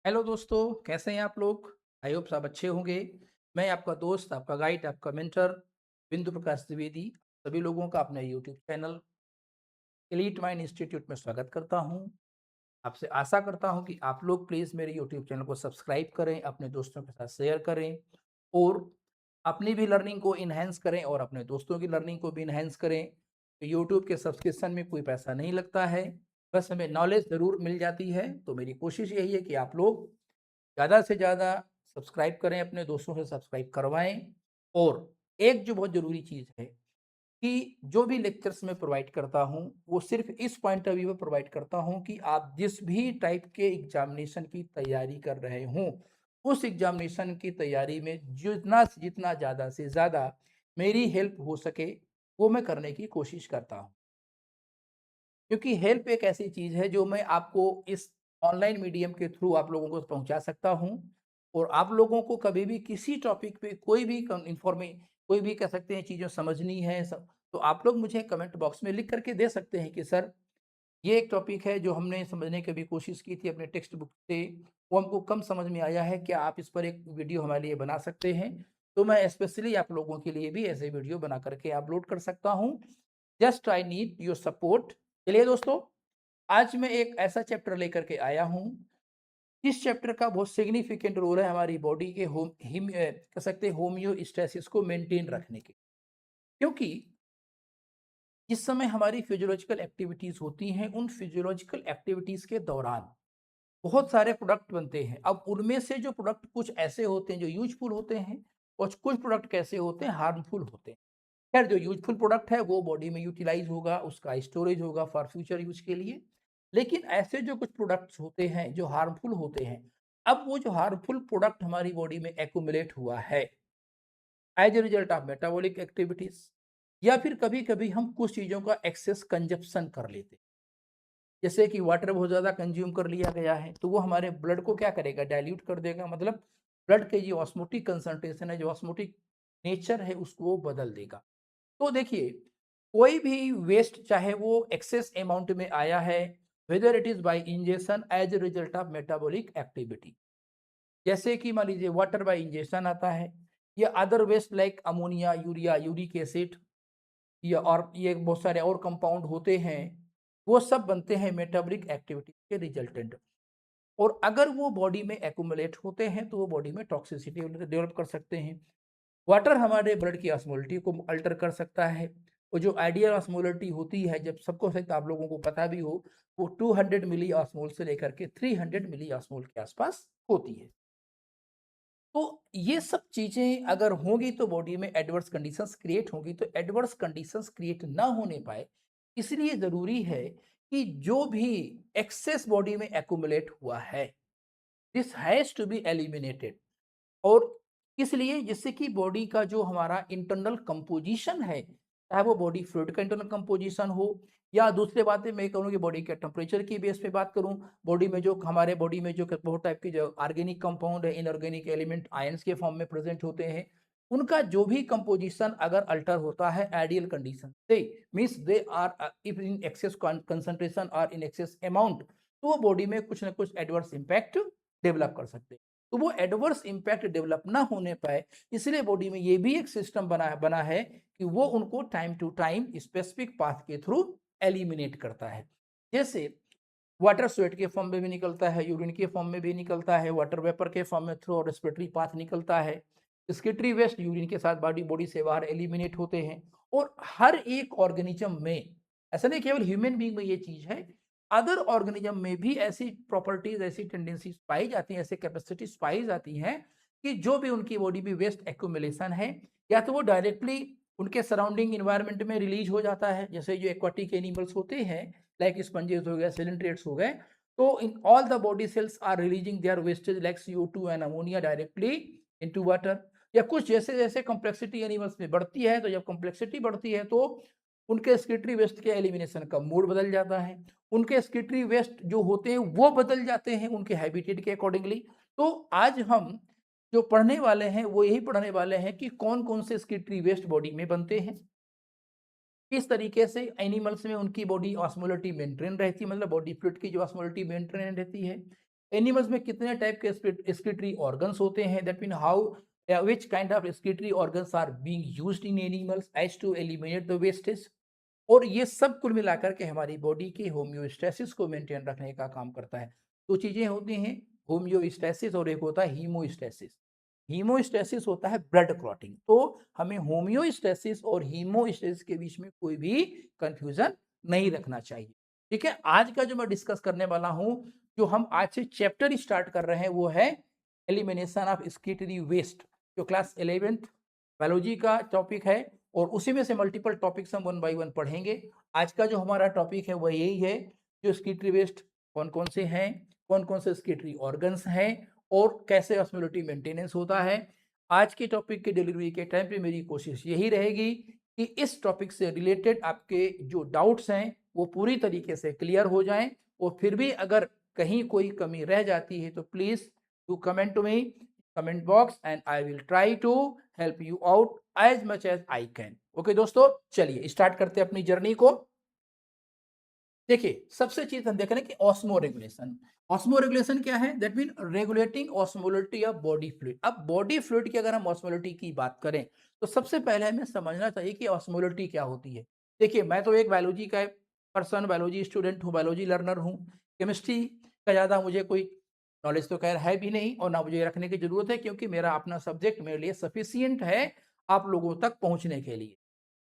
Hello दोस्तों, कैसे हैं आप लोग? आई होप सब अच्छे होंगे। मैं आपका दोस्त, आपका गाइड, आपका मेंटर बिंदु प्रकाश द्विवेदी सभी लोगों का अपने YouTube channel elite mind institute में स्वागत करता हूं। आपसे आशा करता हूं कि आप लोग प्लीज़ मेरे यूट्यूब चैनल को सब्सक्राइब करें, अपने दोस्तों के साथ शेयर करें और अपनी भी लर्निंग को एनहांस करें और अपने दोस्तों की लर्निंग को भी एनहांस करें। तो यूट्यूब के सब्सक्रिप्शन में कोई पैसा नहीं लगता है, बस हमें नॉलेज ज़रूर मिल जाती है। तो मेरी कोशिश यही है कि आप लोग ज़्यादा से ज़्यादा सब्सक्राइब करें, अपने दोस्तों से सब्सक्राइब करवाएँ। और एक जो बहुत ज़रूरी चीज़ है कि जो भी लेक्चर्स मैं प्रोवाइड करता हूँ, वो सिर्फ़ इस पॉइंट ऑफ व्यू में प्रोवाइड करता हूँ कि आप जिस भी टाइप के एग्ज़ामिनेशन की तैयारी कर रहे हों, उस एग्ज़ामिनेशन की तैयारी में जितना जितना ज़्यादा से ज़्यादा मेरी हेल्प हो सके, वो मैं करने की कोशिश करता हूँ। क्योंकि हेल्प एक ऐसी चीज़ है जो मैं आपको इस ऑनलाइन मीडियम के थ्रू आप लोगों को पहुँचा सकता हूँ और आप लोगों को कभी भी किसी टॉपिक पे कोई भी कोई भी कह सकते हैं चीज़ें समझनी है सब, तो आप लोग मुझे कमेंट बॉक्स में लिख करके दे सकते हैं कि सर, ये एक टॉपिक है जो हमने समझने की भी कोशिश की थी अपने टेक्स्ट बुक से, वो हमको कम समझ में आया है, क्या आप इस पर एक वीडियो हमारे लिए बना सकते हैं? तो मैं स्पेशली आप लोगों के लिए भी ऐसे वीडियो बना करके अपलोड कर सकता हूँ। Just I need your support. चलिए दोस्तों, आज मैं एक ऐसा चैप्टर लेकर के आया हूँ, इस चैप्टर का बहुत सिग्निफिकेंट रोल है हमारी बॉडी के कह सकते हैं होम्योस्टैसिस को मेंटेन रखने के। क्योंकि जिस समय हमारी फिजियोलॉजिकल एक्टिविटीज़ होती हैं, उन फिजियोलॉजिकल एक्टिविटीज़ के दौरान बहुत सारे प्रोडक्ट बनते हैं। अब उनमें से जो प्रोडक्ट कुछ ऐसे होते हैं जो यूज़फुल होते हैं और कुछ प्रोडक्ट कैसे होते हैं, हार्मफुल होते हैं। खैर, जो यूज़फुल प्रोडक्ट है वो बॉडी में यूटिलाइज़ होगा, उसका स्टोरेज होगा फॉर फ्यूचर यूज़ के लिए। लेकिन ऐसे जो कुछ प्रोडक्ट्स होते हैं जो हार्मफुल होते हैं, अब वो जो हार्मफुल प्रोडक्ट हमारी बॉडी में एक्युमुलेट हुआ है as a result of metabolic activities, या फिर कभी-कभी हम कुछ चीज़ों का एक्सेस कंज़प्शन कर लेते हैं। जैसे कि वाटर बहुत ज़्यादा कंज़्यूम कर लिया गया है, तो वो हमारे ब्लड को क्या करेगा, डाइल्यूट कर देगा। मतलब ब्लड के जो ऑस्मोटिक कंसंट्रेशन है, जो ऑस्मोटिक नेचर है, उसको वो बदल देगा। तो देखिए, कोई भी वेस्ट चाहे वो एक्सेस अमाउंट में आया है, whether it is by ingestion as a result of metabolic activity. जैसे कि मान लीजिए वाटर बाय इंजेशन आता है, या other waste like ammonia, urea, uric acid, या और ये बहुत सारे और कंपाउंड होते हैं, वो सब बनते हैं मेटाबॉलिक एक्टिविटी के रिजल्टेंट। और अगर वो बॉडी में एक्युमुलेट होते हैं, तो वो बॉडी में टॉक्सिसिटी डेवलप कर सकते हैं। वाटर हमारे ब्लड की ऑस्मोलिटी को अल्टर कर सकता है। वो जो आइडियल ऑस्मोलिटी होती है, जब सबको शायद आप लोगों को पता भी हो, वो 200 मिली ऑस्मोल से लेकर के 300 मिली ऑस्मोल के आसपास होती है। तो ये सब चीज़ें अगर होंगी तो बॉडी में एडवर्स कंडीशंस क्रिएट होंगी, तो एडवर्स कंडीशंस क्रिएट ना होने पाए, इसलिए ज़रूरी है कि जो भी एक्सेस बॉडी में एक्युमुलेट हुआ है, this has to be eliminated. और इसलिए जिससे कि बॉडी का जो हमारा इंटरनल कंपोजिशन है, चाहे वो बॉडी फ्लूइड का इंटरनल कंपोजिशन हो, या दूसरी बात है मैं कहूँ कि बॉडी के टेम्परेचर की बेस पे बात करूँ, बॉडी में जो हमारे बॉडी में जो बहुत टाइप के जो ऑर्गेनिक कंपाउंड है, इनऑर्गेनिक एलिमेंट आयंस के फॉर्म में प्रेजेंट होते हैं, उनका जो भी कंपोजिशन अगर अल्टर होता है आइडियल कंडीशन से, means they are if in excess concentration और इन एक्सेस अमाउंट, तो वो बॉडी में कुछ ना कुछ एडवर्स इम्पैक्ट डेवलप कर सकते हैं। तो वो एडवर्स इम्पैक्ट डेवलप ना होने पाए, इसलिए बॉडी में ये भी एक सिस्टम बना बना है कि वो उनको time to time specific path के थ्रू एलिमिनेट करता है। जैसे वाटर स्वेट के फॉर्म में भी निकलता है, यूरिन के फॉर्म में भी निकलता है, वाटर वेपर के फॉर्म में थ्रू और रेस्पिरेटरी पाथ निकलता है। स्किटरी वेस्ट यूरिन के साथ बॉडी बॉडी से बाहर एलिमिनेट होते हैं। और हर एक ऑर्गेनिज्म में, ऐसा नहीं केवल ह्यूमन बीइंग में ये चीज है, अदर ऑर्गेनिज्म में भी ऐसी प्रॉपर्टीज, ऐसी टेंडेंसीज पाई जाती हैं, ऐसी कैपेसिटीज पाई जाती हैं कि जो भी उनकी बॉडी में वेस्ट एक्यूमुलेशन है, या तो वो डायरेक्टली उनके सराउंडिंग इन्वायरमेंट में रिलीज हो जाता है, जैसे जो एक्वाटिक एनिमल्स होते हैं लाइक स्पंजेस हो गए, सिलिंड्रेट्स हो गए, तो in all the body cells are releasing their wastage like CO2 and ammonia directly into water. या कुछ जैसे जैसे कॉम्प्लेक्सिटी एनिमल्स में बढ़ती है, तो जब कॉम्प्लेक्सिटी बढ़ती है तो उनके स्किटरी वेस्ट के एलिमिनेशन का मोड बदल जाता है। उनके स्किटरी वेस्ट जो होते हैं वो बदल जाते हैं उनके हैबिटेट के अकॉर्डिंगली। तो आज हम जो पढ़ने वाले हैं वो यही पढ़ने वाले हैं कि कौन कौन से स्किटरी वेस्ट बॉडी में बनते हैं, इस तरीके से एनिमल्स में उनकी बॉडी ऑस्मोलिटी मेंटेन रहती है, मतलब बॉडी फ्लूइड की जो ऑस्मोलिटी मेंटेन रहती है। एनिमल्स में कितने टाइप के एक्सक्रीटरी ऑर्गन्स होते हैं, that mean how which kind of excretory organs are being used in animals as to eliminate the wastage। और ये सब कुल मिलाकर के हमारी बॉडी की होम्योस्टेसिस को मेंटेन रखने का काम करता है। दो चीजें होती हैं, होम्योस्टेसिस और एक होता है हीमोस्टेसिस। हीमोस्टेसिस होता है ब्लड क्लॉटिंग, तो हमें होम्योस्टेसिस और हीमोस्टेसिस के बीच में कोई भी कंफ्यूजन नहीं रखना चाहिए। ठीक है, आज का जो मैं डिस्कस करने वाला हूं, जो हम आज से चैप्टर स्टार्ट कर रहे हैं, वो है एलिमिनेशन ऑफ एक्सक्रीटरी वेस्ट, जो क्लास 11th बायोलॉजी का टॉपिक है, और उसी में से मल्टीपल टॉपिक्स हम वन बाय वन पढ़ेंगे। आज का जो हमारा टॉपिक है वह यही है, जो एक्सक्रीटरी वेस्ट कौन कौन से हैं, कौन कौन से एक्सक्रीटरी ऑर्गन्स हैं, और कैसे ऑस्मोलिटी मेंटेनेंस होता है। आज के टॉपिक के डिलीवरी के टाइम पे मेरी कोशिश यही रहेगी कि इस टॉपिक से रिलेटेड आपके जो डाउट्स हैं वो पूरी तरीके से क्लियर हो जाएं, और फिर भी अगर कहीं कोई कमी रह जाती है तो please do comment to me comment box, and I will try to help you out as much as I can. Okay दोस्तों, चलिए स्टार्ट करते हैं अपनी जर्नी को। देखिए, सबसे चीज हम देख रहे हैं कि ऑस्मो रेगुलेशन। ऑस्मो रेगुलेशन क्या है? That mean regulating osmolality of body fluid. अब बॉडी फ्लूइड की अगर हम ऑस्मोलिटी की बात करें तो सबसे पहले हमें समझना चाहिए कि ऑस्मोलिटी क्या होती है। देखिए, मैं तो एक बायोलॉजी का पर्सन, बायोलॉजी स्टूडेंट हूँ, बायोलॉजी लर्नर हूँ। केमिस्ट्री का ज्यादा मुझे कोई नॉलेज तो खैर है भी नहीं, और ना मुझे रखने की जरूरत है, क्योंकि मेरा अपना सब्जेक्ट मेरे लिए सफिशियंट है आप लोगों तक पहुंचने के लिए।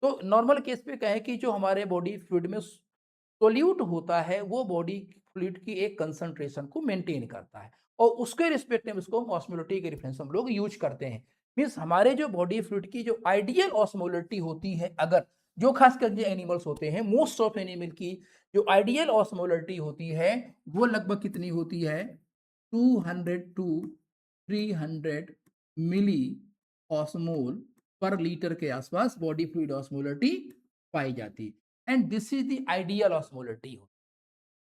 तो नॉर्मल केस पे कहें कि जो हमारे बॉडी फ्लूइड में सोल्यूट होता है, वो बॉडी फ्लूइड की एक कंसंट्रेशन को मेंटेन करता है, और उसके रिस्पेक्ट में उसको ऑस्मोलिटी के रेफरेंस हम लोग यूज करते हैं। मींस हमारे जो बॉडी फ्लूइड की जो आइडियल ऑस्मोलिटी होती है, अगर जो खासकर जो एनिमल्स होते हैं, मोस्ट ऑफ एनिमल की जो आइडियल ऑस्मोलिटी होती है वो लगभग कितनी होती है? 200 टू 300 मिली ऑस्मोल पर लीटर के आसपास बॉडी फ्लूइड ऑस्मोलिटी पाई जाती है, and this is the ideal osmolality.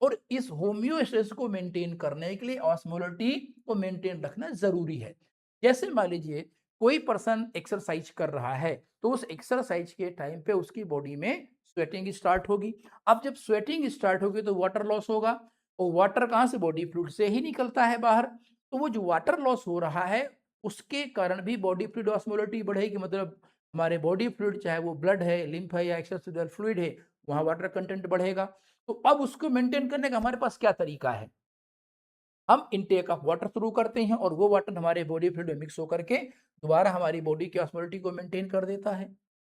और इस होम्योस्टेसिस को मेंटेन करने के लिए ऑस्मोलिटी को मेंटेन रखना जरूरी है। जैसे मान लीजिए कोई पर्सन एक्सरसाइज कर रहा है, तो उस एक्सरसाइज के टाइम पे उसकी बॉडी में स्वेटिंग स्टार्ट होगी। अब जब स्वेटिंग स्टार्ट होगी तो वाटर लॉस होगा, और वाटर कहाँ से? बॉडी फ्लूइड से ही निकलता है बाहर। तो वो जो वाटर लॉस हो रहा है उसके कारण भी बॉडी फ्लूइड ऑस्मोलिटी बढ़ेगी, मतलब हमारे बॉडी फ्लूइड, चाहे वो ब्लड है, लिम्फ है, या एक्स्ट्रासेल्युलर फ्लूइड है, वहां वाटर कंटेंट बढ़ेगा। तो अब उसको मेंटेन करने का हमारे पास क्या तरीका है? हम इनटेक ऑफ वाटर शुरू करते हैं, और वो वाटर हमारे बॉडी फ्लूइड में मिक्स होकर के दोबारा हमारी बॉडी की ऑस्मोलिटी को मेंटेन कर देता है।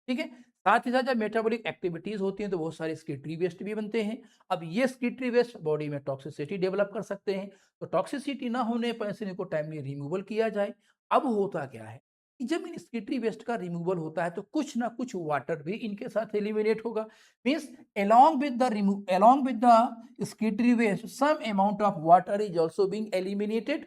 ठीक है, साथ ही साथ जब मेटाबॉलिक एक्टिविटीज होती हैं तो बहुत सारे स्किटरी वेस्ट भी बनते हैं। अब ये स्किटरी वेस्ट बॉडी में टॉक्सिसिटी डेवलप कर सकते हैं, तो टॉक्सिसिटी ना होने पर ऐसे इनको टाइमली रिमूवल किया जाए। अब होता क्या है कि जब इन स्किटरी वेस्ट का रिमूवल होता है तो कुछ ना कुछ वाटर भी इनके साथ एलिमिनेट होगा। Means along with the skittery waste, some amount of water is also being eliminated।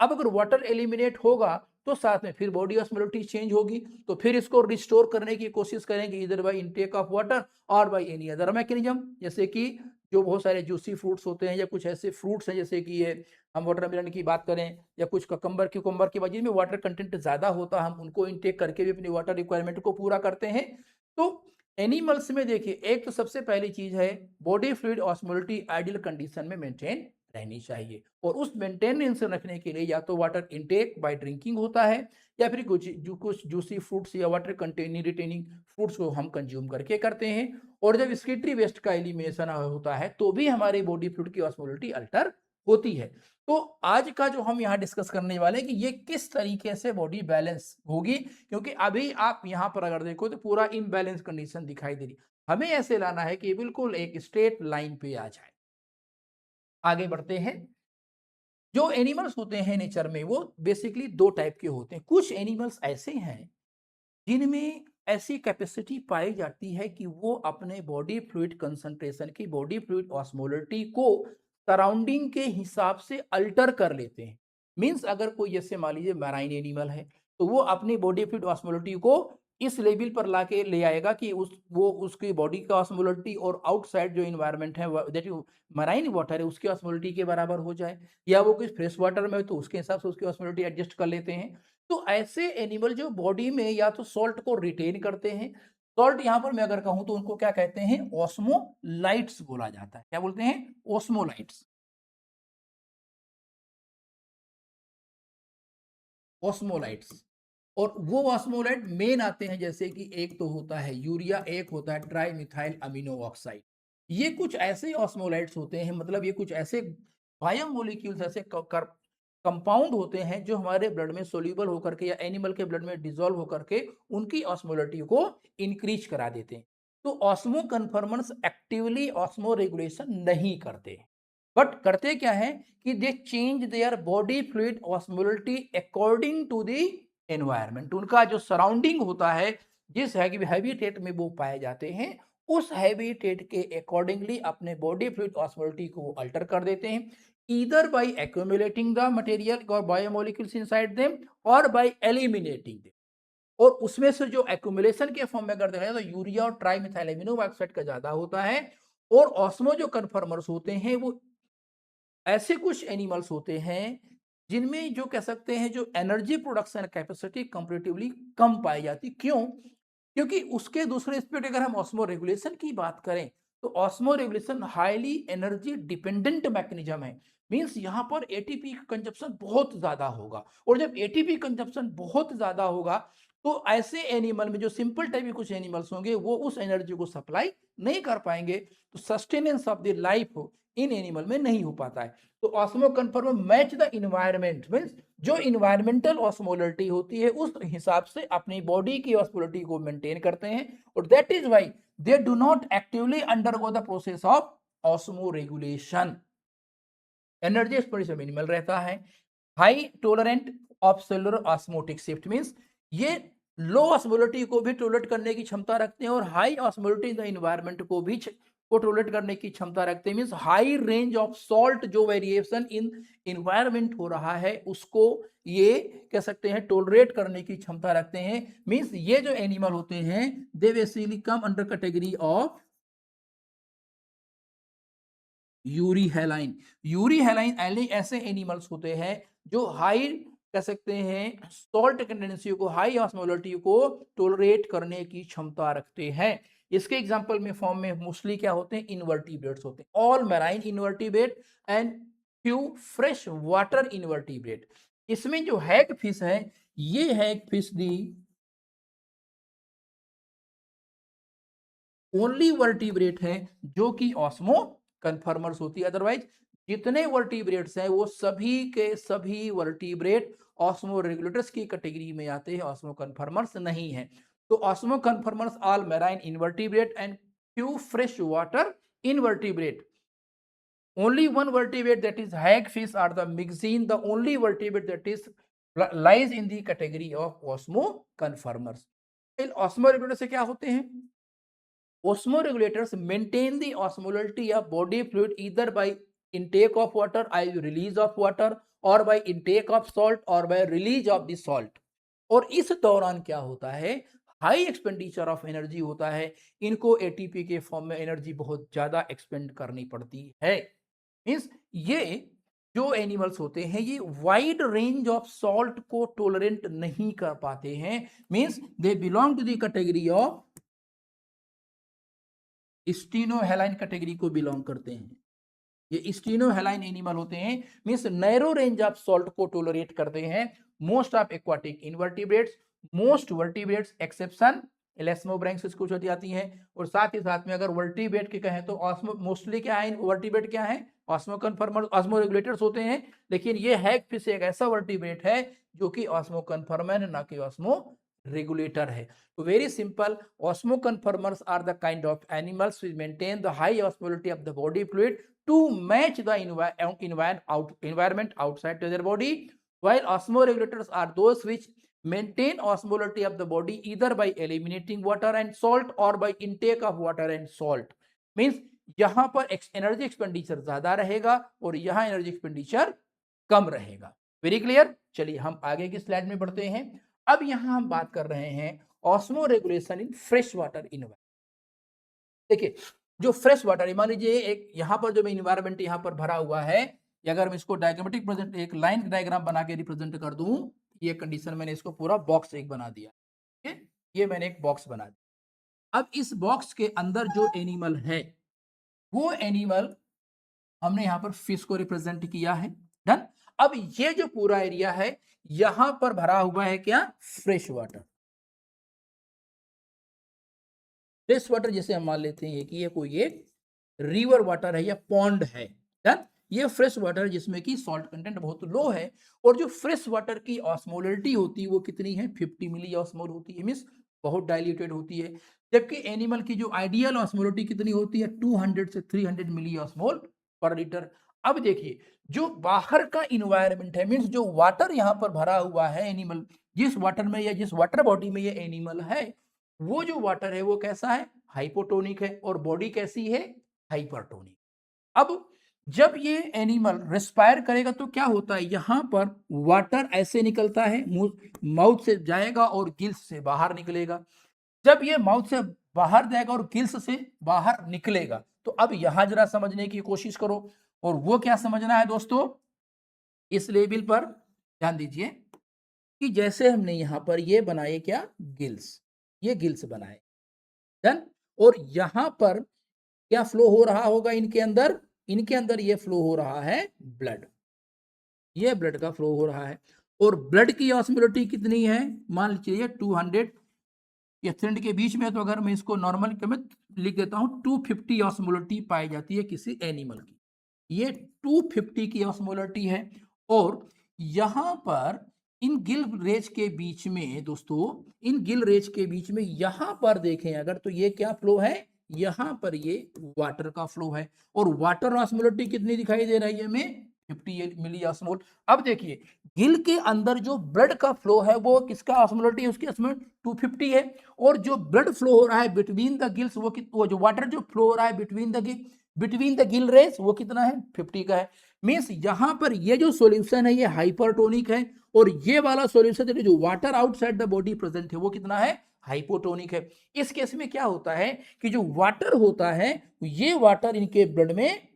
अब अगर वाटर एलिमिनेट होगा तो साथ में फिर बॉडी ऑस्मोलिटी चेंज होगी, तो फिर इसको रिस्टोर करने की कोशिश करेंगे, इधर बाय इनटेक ऑफ वाटर और बाय एनी अदर मैकेनिज्म। जैसे कि जो बहुत सारे जूसी फ्रूट्स होते हैं, या कुछ ऐसे फ्रूट्स हैं जैसे कि ये हम वाटरमेलन की बात करें, या कुछ ककम्बर क्यूकम्बर की वजह में वाटर कंटेंट ज्यादा होता है, हम उनको इनटेक करके भी अपनी वाटर रिक्वायरमेंट को पूरा करते हैं। तो एनिमल्स में देखिए, एक तो सबसे पहली चीज है, body fluid osmolality ideal condition में मेंटेन रहनी चाहिए, और उस मेंटेनेंस रखने के लिए या तो वाटर इनटेक बाय ड्रिंकिंग होता है, या फिर कुछ जूसी फ्रूट्स या वाटर कंटेनिंग रिटेनिंग फ्रूट्स को हम कंज्यूम करके करते हैं। और जब स्किटरी वेस्ट का एलिमिनेशन होता है तो भी हमारे बॉडी फ्लूइड की ऑस्मोलिटी अल्टर होती है। तो आज का जो हम यहाँ डिस्कस करने वाले हैं कि ये किस तरीके से बॉडी बैलेंस होगी, क्योंकि अभी आप यहाँ पर अगर देखो तो पूरा इम्बैलेंस कंडीशन दिखाई दे रही। हमें ऐसे लाना है कि बिल्कुल एक स्ट्रेट लाइन पे आ जाए। आगे बढ़ते हैं। जो एनिमल्स होते हैं नेचर में वो बेसिकली दो टाइप के होते हैं। कुछ एनिमल्स ऐसे हैं जिनमें ऐसी कैपेसिटी पाई जाती है कि वो अपने बॉडी फ्लूइड कंसंट्रेशन की, बॉडी फ्लूइड ऑस्मोलिटी को सराउंडिंग के हिसाब से अल्टर कर लेते हैं। मींस अगर कोई जैसे मान लीजिए मैराइन एनिमल है, तो वो अपनी बॉडी फ्लूइड ऑस्मोलिटी को इस लेवल पर लाके ले आएगा कि उसकी बॉडी का ऑस्मोलिटी और आउटसाइड जो इन्वायरमेंट है दैट मराइन वाटर है उसकी ऑस्मोलिटी के बराबर हो जाए, या वो कुछ फ्रेश वाटर में है तो उसके हिसाब से उसकी ऑस्मोलिटी एडजस्ट कर लेते हैं। तो ऐसे एनिमल जो बॉडी में या तो सॉल्ट को रिटेन करते हैं, सॉल्ट यहाँ पर मैं अगर कहूं तो उनको क्या कहते हैं? ऑस्मोलाइट्स बोला जाता है। क्या बोलते हैं? ऑस्मोलाइट्स। ऑस्मोलाइट्स। और वो ऑस्मोलाइट मेन आते हैं, जैसे कि एक तो होता है यूरिया, एक होता है ट्राई मिथाइल अमीनो ऑक्साइड। ये कुछ ऐसे ऑस्मोलाइट्स होते हैं, मतलब ये कुछ ऐसे बायोमोलिक्यूल्स, ऐसे कंपाउंड होते हैं जो हमारे ब्लड में सोल्यूबल होकर के या एनिमल के ब्लड में डिसॉल्व होकर के उनकी ऑस्मोलिटी को इंक्रीज करा देते हैं। तो osmoconformers actively osmoregulation नहीं करते, बट करते क्या है कि they change their body fluid osmolality according to the environment. उनका जो सराउंडिंग होता है, जिस हैबिटेट में वो पाए जाते हैं, उस हैबिटेट के अकॉर्डिंगली अपने बॉडी फ्लूइड ऑस्मोलिटी को अल्टर कर देते हैं, either by accumulating the material और बायोमोलिक्यूल्स इनसाइड देम और बाय एलिमिनेटिंग देम। और उसमें से जो एक्यूमुलेशन के फॉर्म में अगर देखा जाए तो यूरिया और ट्राइमिथाइल अमीनो ऑक्साइड का ज्यादा होता है। और ऑस्मो जो कन्फर्मर्स होते हैं वो ऐसे कुछ एनिमल्स होते हैं जिनमें जो कह सकते हैं जो एनर्जी प्रोडक्शन कैपेसिटी कंपैरेटिवली कम पाई जाती। क्यों? क्योंकि उसके दूसरे एस्पेक्ट अगर हम ऑस्मो रेगुलेशन की बात करें तो osmo regulation highly energy dependent mechanism है। मींस यहाँ पर एटीपी कंजप्शन बहुत ज्यादा होगा, और जब एटीपी कंजप्शन बहुत ज्यादा होगा तो ऐसे एनिमल में जो सिंपल टाइप के कुछ एनिमल्स होंगे वो उस एनर्जी को सप्लाई नहीं कर पाएंगे, तो sustenance of the life in animal में नहीं हो पाता है। तो osmo confirm match the environment, means जो इन्वायरमेंटल ऑस्मोलिटी होती है उस हिसाब से अपनी बॉडी की ऑस्मोलिटी को मेंटेन करते हैं, और that is why they do not actively undergo the process of osmo regulation. Energy expenditure minimal रहता है। High tolerant of cellular osmotic shift, means ये लो ऑस्मोलिटी को भी टोलरेट करने की क्षमता रखते हैं और high osmolality in the environment को भी को टोलरेट करने की क्षमता रखते हैं। Means high range of salt जो वेरिएशन इन एनवायरनमेंट हो रहा है उसको ये कह सकते हैं टोलरेट करने की क्षमता रखते हैं। मींस ये जो एनिमल होते हैं they basically come under category of euryhaline. Euryhaline ऐसे एनिमल्स होते हैं जो हाई कह सकते हैं सॉल्ट कंटेंसी को, हाई ऑस्मोलिटी को टोलरेट करने की क्षमता रखते हैं। इसके एग्जांपल में फॉर्म में मोस्टली क्या होते हैं, इन्वर्टिब्रेट्स होते हैं, all marine invertebrate and few fresh water invertebrate. इसमें जो हैग फिश है, ये हैग फिश दी ओनली वर्टिब्रेट है जो कि ऑस्मो कन्फर्मर्स होती है। अदरवाइज जितने वर्टिब्रेट्स हैं वो सभी के सभी वर्टिब्रेट ऑस्मो रेगुलेटर्स की कैटेगरी में आते हैं, ऑस्मो कन्फर्मर्स नहीं है। तो osmo conformers all marine invertebrate and few fresh water invertebrate. only one vertebrate, that is hagfish or the myxine, the only vertebrate that is lies in the category of osmo conformers। In osmo regulator से क्या होते हैं? Osmoregulators maintain the osmolality of body fluid either by intake of water, i.e. release of water, or by intake of salt or by release of the salt। और इस दौरान क्या होता है, हाई एक्सपेंडिचर ऑफ एनर्जी होता है, इनको ATP के फॉर्म में एनर्जी बहुत ज्यादा एक्सपेंड करनी पड़ती है। मींस ये जो एनिमल्स होते हैं ये वाइड रेंज ऑफ सॉल्ट को टोलरेंट नहीं कर पाते हैं। Means they belong to the category of stenohaline category को बिलोंग करते हैं। ये स्टीनोहेलाइन एनिमल होते हैं, means narrow range of salt को टोलरेट करते हैं। Most of aquatic invertebrates, most vertebrates exception elasmobranchs कुछ होती आती हैं। और साथ ही साथ में अगर वर्टिब्रेट के कहें तो ऑस्मो मोस्टली क्या है, वर्टिब्रेट क्या है, ऑस्मो कन्फर्मर ऑस्मो रेगुलेटर्स होते हैं। लेकिन ये हैगफिश एक ऐसा वर्टिब्रेट है जो कि ऑस्मो कन्फर्मर ना कि ऑस्मो regulator है। तो very simple, osmo conformers are the kind of animals which maintain the high osmolality of the body fluid to match the environment outside to their body, while osmoregulators are those which maintain osmolality of the body either by eliminating water and salt or by intake of water and salt। means यहाँ पर energy expenditure ज्यादा रहेगा और यहाँ energy expenditure कम रहेगा। Very clear. चलिए हम आगे की स्लाइड में बढ़ते हैं। अब यहां हम बात कर रहे हैं osmo regulation in fresh water environment. देखिए जो फ्रेश वाटर, मान लीजिए एक यहाँ पर जो इन्वायरमेंट यहाँ पर भरा हुआ है, अगर मैं इसको डायग्रामेटिक प्रेजेंट एक लाइन डायग्राम बना के रिप्रेजेंट कर दूं, ये कंडीशन मैंने इसको पूरा बॉक्स एक बना दिया। ठीक है, ये मैंने एक बॉक्स बना दिया। अब इस बॉक्स के अंदर जो एनिमल है वो एनिमल हमने यहाँ पर फिश को रिप्रेजेंट किया है। डन। अब ये जो पूरा एरिया है यहां पर भरा हुआ है क्या, फ्रेश वाटर। फ्रेश वाटर जैसे हम मान लेते हैं कि ये कोई एक रिवर वाटर है या पॉन्ड है, डन। ये फ्रेश वाटर जिसमें कि सॉल्ट कंटेंट बहुत लो है, और जो फ्रेश वाटर की ऑस्मोलरिटी होती है वो कितनी है, 50 मिली ऑस्मोल होती है, मींस बहुत डाइल्यूटेड होती है। जबकि एनिमल की जो आइडियल ऑस्मोलरिटी कितनी होती है, 200 से 300 मिली ऑस्मोल पर लीटर। अब देखिए जो बाहर का इन्वायरमेंट है, मीन्स जो वाटर यहाँ पर भरा हुआ है एनिमल, जिस वाटर में या जिस वाटर बॉडी में ये एनिमल है, वो जो वाटर है वो कैसा है, हाइपोटोनिक है, और बॉडी कैसी है, हाइपरटोनिक। अब जब ये एनिमल रेस्पायर करेगा तो क्या होता है, यहां पर वाटर ऐसे निकलता है, माउथ से जाएगा और गिल्स से बाहर निकलेगा। जब ये माउथ से बाहर जाएगा और गिल्स से बाहर निकलेगा, तो अब यहां जरा समझने की कोशिश करो, और वो क्या समझना है दोस्तों, इस लेवल पर ध्यान दीजिए कि जैसे हमने यहां पर ये बनाए क्या, गिल्स, ये गिल्स बनाए, डन। और यहां पर क्या फ्लो हो रहा होगा इनके अंदर, इनके अंदर ये फ्लो हो रहा है ब्लड, ये ब्लड का फ्लो हो रहा है। और ब्लड की ऑस्मोलिटी कितनी है, मान लीजिए 200 या 300 के बीच में है, तो अगर मैं इसको नॉर्मल में लिख देता हूं, 250 ऑस्मोलिटी पाई जाती है किसी एनिमल की, ये 250 की ऑस्मोलिटी है। और यहां पर इन गिल रेज के बीच में दोस्तों, इन गिल रेज के बीच में यहां पर देखें अगर, तो ये क्या फ्लो है, यहां पर ये वाटर का फ्लो है, और वाटर ऑस्मोलिटी कितनी दिखाई दे रही है हमें, 50 मिली ऑस्मोल। अब देखिए गिल के अंदर जो ब्लड का फ्लो है वो किसका ऑस्मोलिटी है, उसकी ऑस्मोल 250 है, और जो ब्लड फ्लो हो रहा है बिटवीन द गिल्स, वो जो वाटर जो फ्लो हो रहा है बिटवीन द गिल रेस, वो कितना है, 50 का है। मींस यहां पर ये जो सॉल्यूशन है ये हाइपरटोनिक है, और ये वाला सॉल्यूशन जो water outside the body present है वो कितना है, हाइपोटोनिक है। इस केस में क्या होता है कि जो वाटर होता है, ये वाटर इनके ब्लड में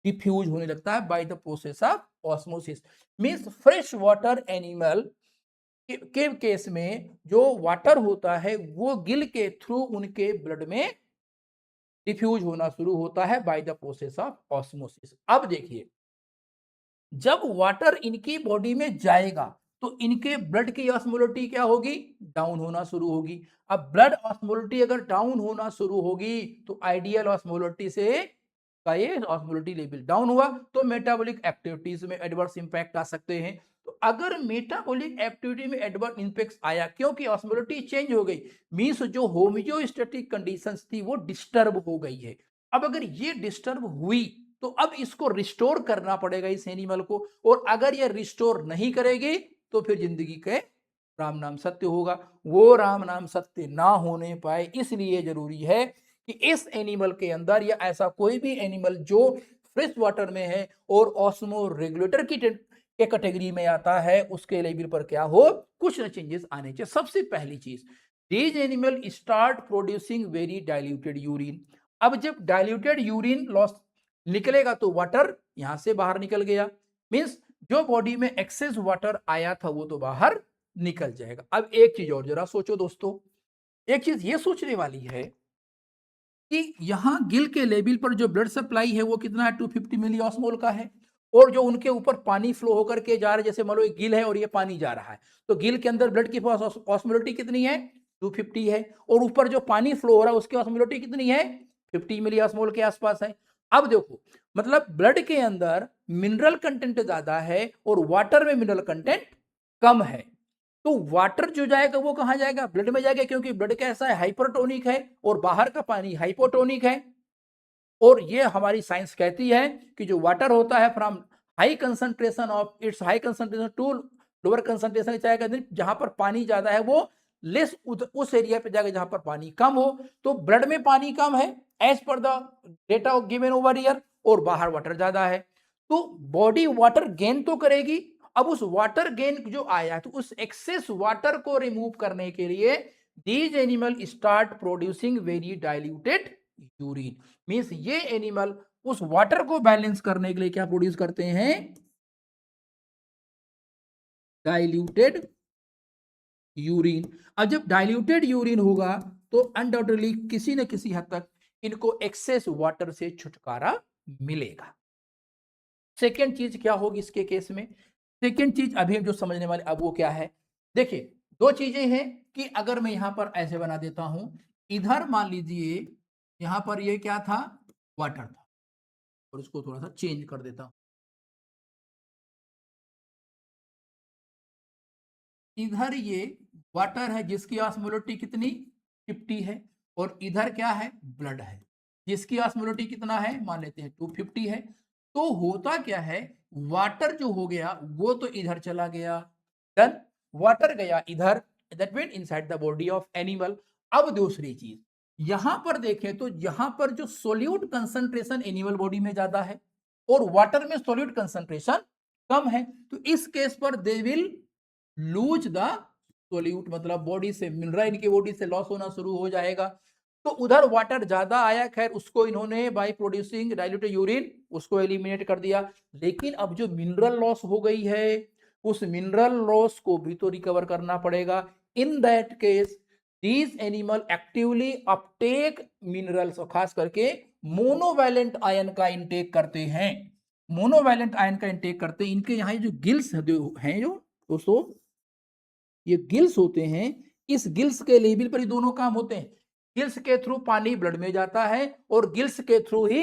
डिफ्यूज होने लगता है by the process of osmosis. Means fresh water animal के केस में जो वाटर होता है वो गिल के थ्रू उनके ब्लड में डिफ्यूज होना शुरू होता है by the process of osmosis. अब देखिए जब वाटर इनकी बॉडी में जाएगा तो इनके ब्लड की ऑस्मोलिटी क्या होगी, डाउन होना शुरू होगी। अब ब्लड ऑस्मोलिटी अगर डाउन होना शुरू होगी तो आइडियल ऑस्मोलिटी से का ये ऑस्मोलिटी लेवल डाउन हुआ तो मेटाबॉलिक एक्टिविटीज में एडवर्स इंपैक्ट आ सकते हैं। तो अगर मेटाबॉलिक एक्टिविटी में एडवर्स इंपैक्ट आया क्योंकि ऑस्मोलिटी चेंज हो गई, मींस जो होमियोस्टैटिक कंडीशंस थी वो डिस्टर्ब हो गई है। अब अगर ये डिस्टर्ब हुई तो अब इसको रिस्टोर करना पड़ेगा इस एनिमल को, और अगर ये रिस्टोर नहीं करेगी तो फिर जिंदगी के राम नाम सत्य होगा। वो राम नाम सत्य ना होने पाए इसलिए जरूरी है कि इस एनिमल के अंदर या ऐसा कोई भी एनिमल जो फ्रेश वाटर में है और ऑस्मो रेगुलेटर की के कैटेगरी में आता है उसके लेवल पर क्या हो, कुछ न चेंजेस आने चाहिए। सबसे पहली चीज, these animal start producing very diluted urine. अब जब डाइल्यूटेड यूरिन लॉस निकलेगा तो वाटर यहां से बाहर निकल गया, मींस जो बॉडी में एक्सेस वाटर आया था वो तो बाहर निकल जाएगा। अब एक चीज और जरा सोचो दोस्तों, एक चीज ये सोचने वाली है कि यहां गिल के लेवल पर जो ब्लड सप्लाई है वो कितना है, 250 मिली ऑस्मोल का है, और जो उनके ऊपर पानी फ्लो होकर के जा रहा है, जैसे मान लो एक गिल है और ये पानी जा रहा है, तो गिल के अंदर ब्लड की ऑस्मोलिटी कितनी है, 250 है, और ऊपर जो पानी फ्लो हो रहा है उसकी ऑस्मोलिटी कितनी है, 50 मिली ऑस्मोल के आसपास है। अब देखो मतलब ब्लड के अंदर मिनरल कंटेंट ज्यादा है और वाटर में मिनरल कंटेंट कम है, तो वाटर जो जाएगा वो कहां जाएगा, ब्लड में जाएगा, क्योंकि ब्लड कैसा है, हाइपरटोनिक है, और बाहर का पानी हाइपोटोनिक है। और ये हमारी साइंस कहती है कि जो वाटर होता है from high concentration of it's high concentration to lower concentration जाएगा, जहां पर पानी ज्यादा है वो लेस उस एरिया पे जाएगा जहां पर पानी कम हो। तो ब्लड में पानी कम है एज पर the data given over year, और बाहर वाटर ज्यादा है, तो बॉडी वाटर गेन तो करेगी। अब उस वाटर गेन जो आया है तो उस एक्सेस वाटर को रिमूव करने के लिए these animal start producing very diluted urine. Means ये एनिमल उस वाटर को बैलेंस करने के लिए क्या प्रोड्यूस करते हैं, डाइल्यूटेड यूरिन। अब जब डाइल्यूटेड यूरिन होगा तो अनडाउटेडली किसी न किसी हद तक इनको एक्सेस वाटर से छुटकारा मिलेगा। सेकेंड चीज क्या होगी इसके केस में, सेकेंड चीज अभी हम जो समझने वाले अब वो क्या है, देखिए दो चीजें हैं कि अगर मैं यहां पर ऐसे बना देता हूं, इधर मान लीजिए यहां पर ये क्या था, वाटर था, और इसको थोड़ा सा चेंज कर देता हूं, इधर ये वाटर है जिसकी ऑस्मोलिटी कितनी 50 है, और इधर क्या है, ब्लड है जिसकी ऑस्मोलिटी कितना है, मान लेते हैं 250 है। तो होता क्या है, वाटर जो हो गया वो तो इधर चला गया, डन, वाटर गया इधर, that mean inside the body of animal. अब दूसरी चीज यहां पर देखें तो यहां पर जो सोल्यूट कंसंट्रेशन एनिमल बॉडी में ज्यादा है और वाटर में सोल्यूट कंसंट्रेशन कम है, तो इस केस पर they will lose the solute, मतलब बॉडी से मिनरल इनकी बॉडी से लॉस होना शुरू हो जाएगा। तो उधर वाटर ज्यादा आया, खैर उसको इन्होंने बाय प्रोड्यूसिंग डाइल्यूटेड यूरिन उसको एलिमिनेट कर दिया, लेकिन अब जो मिनरल लॉस हो गई है उस मिनरल लॉस को भी तो रिकवर करना पड़ेगा। In that case these animal actively Uptake minerals, और खास करके मोनोवैलेंट आयन का इंटेक करते हैं, मोनोवैलेंट आयन का इंटेक करते हैं। इनके यहाँ जो गिल्स हैं जो दोस्तों, ये गिल्स होते हैं, इस गिल्स के लेवल पर ही दोनों काम होते हैं। गिल्स के थ्रू पानी ब्लड में जाता है और गिल्स के थ्रू ही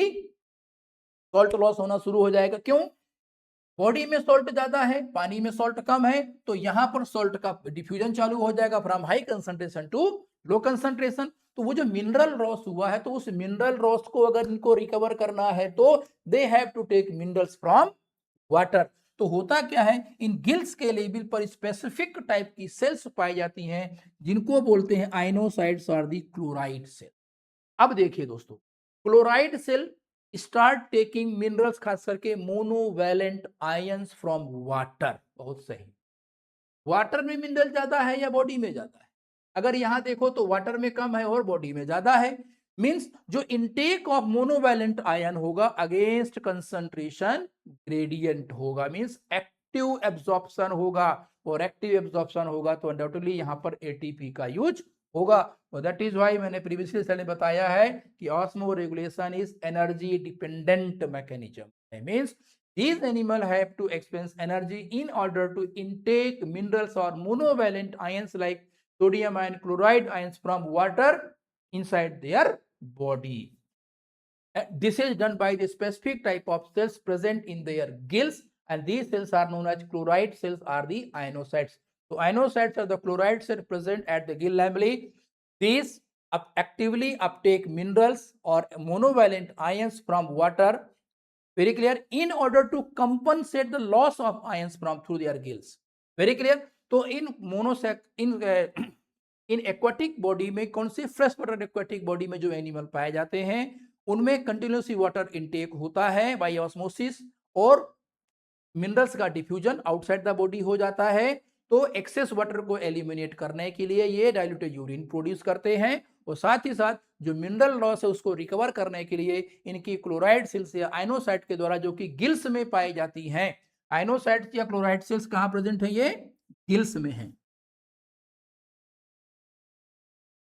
सॉल्ट लॉस होना शुरू हो जाएगा। क्यों, बॉडी में सॉल्ट ज्यादा है, पानी में सॉल्ट कम है, तो यहां पर सॉल्ट का डिफ्यूजन चालू हो जाएगा from high concentration to low concentration. तो वो जो मिनरल लॉस हुआ है, तो उस मिनरल लॉस को अगर इनको रिकवर करना है तो they have to take minerals from water. तो होता क्या है, इन गिल्स के लेवल पर स्पेसिफिक टाइप की सेल्स पाई जाती हैं जिनको बोलते हैं आइनोसाइट्स और दी क्लोराइड सेल। अब देखिए दोस्तों, chloride cell start taking minerals, खास करके मोनोवैलेंट आयंस फ्रॉम वाटर। बहुत सही, वाटर में मिनरल ज्यादा है या बॉडी में ज्यादा है, अगर यहां देखो तो वाटर में कम है और बॉडी में ज्यादा है, मींस जो इनटेक ऑफ मोनोवैलेंट आयन होगा अगेंस्ट कंसंट्रेशन ग्रेडियंट होगा, मींस एक्टिव एब्जॉर्प्शन होगा, और एक्टिव एब्जॉर्प्शन होगा तो अनडाउटेडली यहां पर एटीपी का यूज होगा। और दैट इज व्हाई मैंने प्रीवियसली स्लाइड में बताया है कि osmo regulation is energy dependent mechanism, means these animals have to expend energy in order to intake minerals or monovalent ions like sodium ion, chloride ions from water inside their body. This is done by the specific type of cells present in their gills, and these cells are known as chloride cells or the ionocytes. So ionocytes are the chloride cells present at the gill lamella. These actively uptake minerals or monovalent ions from water, very clear, in order to compensate the loss of ions from through their gills, very clear। तो इन मोनोसेक इन aquatic body में, कौन सी fresh water aquatic body में जो animal पाए जाते हैं उनमें कंटिन्यूसली वाटर इनटेक होता है बाय ऑस्मोसिस, और मिनरल्स का डिफ्यूजन आउटसाइड द बॉडी हो जाता है। तो एक्सेस वाटर को एलिमिनेट करने के लिए ये डाइल्यूटेड यूरिन प्रोड्यूस करते हैं, और साथ ही साथ जो मिनरल लॉस है उसको रिकवर करने के लिए इनकी क्लोराइड सेल्स या आइनोसाइट के द्वारा, जो कि गिल्स में पाई जाती हैं, आइनोसाइट या क्लोराइड सेल्स कहां प्रेजेंट है, ये गिल्स में है,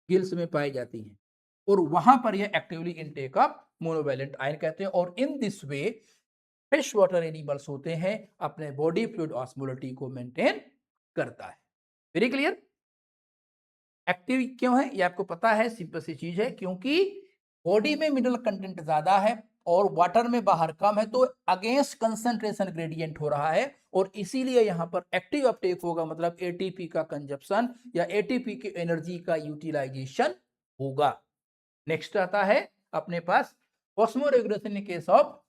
गिल्स में पाई जाती हैं, और वहां पर यह actively intake of monovalent ion कहते हैं। और in this way fresh water animals होते हैं अपने बॉडी फ्लूइड ऑस्मोलिटी को मेंटेन करता है, वेरी क्लियर। एक्टिव क्यों है ये आपको पता है, सिंपल सी चीज है, क्योंकि बॉडी में मिनरल कंटेंट ज्यादा है और वाटर में बाहर कम है, तो अगेंस्ट कंसंट्रेशन ग्रेडियंट हो रहा है, और इसीलिए यहां पर एक्टिव अपटेक होगा, मतलब एटीपी का कंजप्शन या एटीपी की एनर्जी का यूटिलाइजेशन होगा। नेक्स्ट आता है अपने पास osmoregulation in case of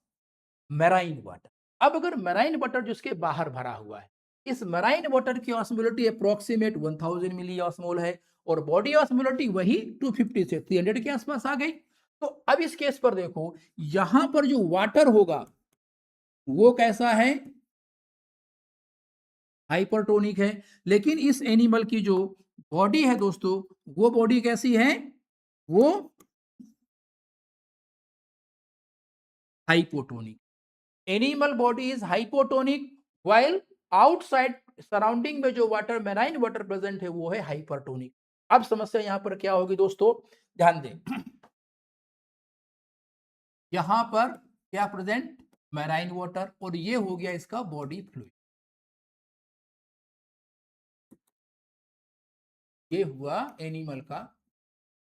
marine water. अब अगर मैराइन वाटर जिसके बाहर भरा हुआ है, इस मैराइन वाटर की ऑस्मोलिटी अप्रोक्सीमेट 1000 मिली ऑस्मोल है, और बॉडी ऑस्मोलिटी वही 250 से 300 के आसपास आ गई। तो अब इस केस पर देखो, यहां पर जो वाटर होगा वो कैसा है, हाइपरटोनिक है, लेकिन इस एनिमल की जो बॉडी है दोस्तों, वो बॉडी कैसी है, वो hypotonic. Animal body is hypotonic, while outside surrounding में जो वाटर मेराइन वाटर प्रेजेंट है वो है हाइपरटोनिक। अब समस्या यहां पर क्या होगी दोस्तों, ध्यान दें, यहां पर क्या प्रेजेंट, मेराइन वाटर, और ये हो गया इसका बॉडी फ्लूइड। ये हुआ एनिमल का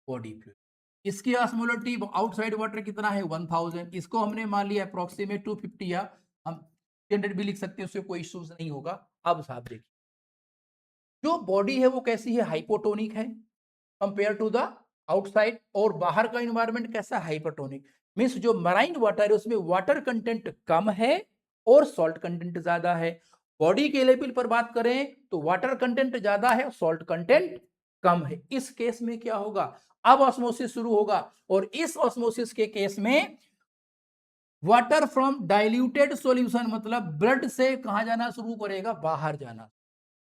बॉडी फ्लूइड। इसकी ऑस्मोलरिटी आउटसाइड वाटर कितना है 1000, इसको हमने मान लिया अप्रोक्सीमेट 250 या हम 300 भी लिख सकते हैं, उससे कोई इश्यूज नहीं होगा। अब साहब देखिए जो बॉडी है वो कैसी है, हाइपोटोनिक है कंपेयर टू द आउटसाइड, और बाहर का एनवायरनमेंट कैसा, हाइपरटोनिक। मींस जो मराइन वाटर है उसमें वाटर कंटेंट कम है और सॉल्ट कंटेंट ज्यादा है। बॉडी के लेवल पर बात करें तो वाटर कंटेंट ज्यादा है और सॉल्ट कंटेंट कम है। इस केस में क्या होगा, अब ऑस्मोसिस शुरू होगा, और इस ऑस्मोसिस के केस में वाटर फ्रॉम डाइल्यूटेड सॉल्यूशन, मतलब ब्लड से कहां जाना शुरू करेगा, बाहर जाना।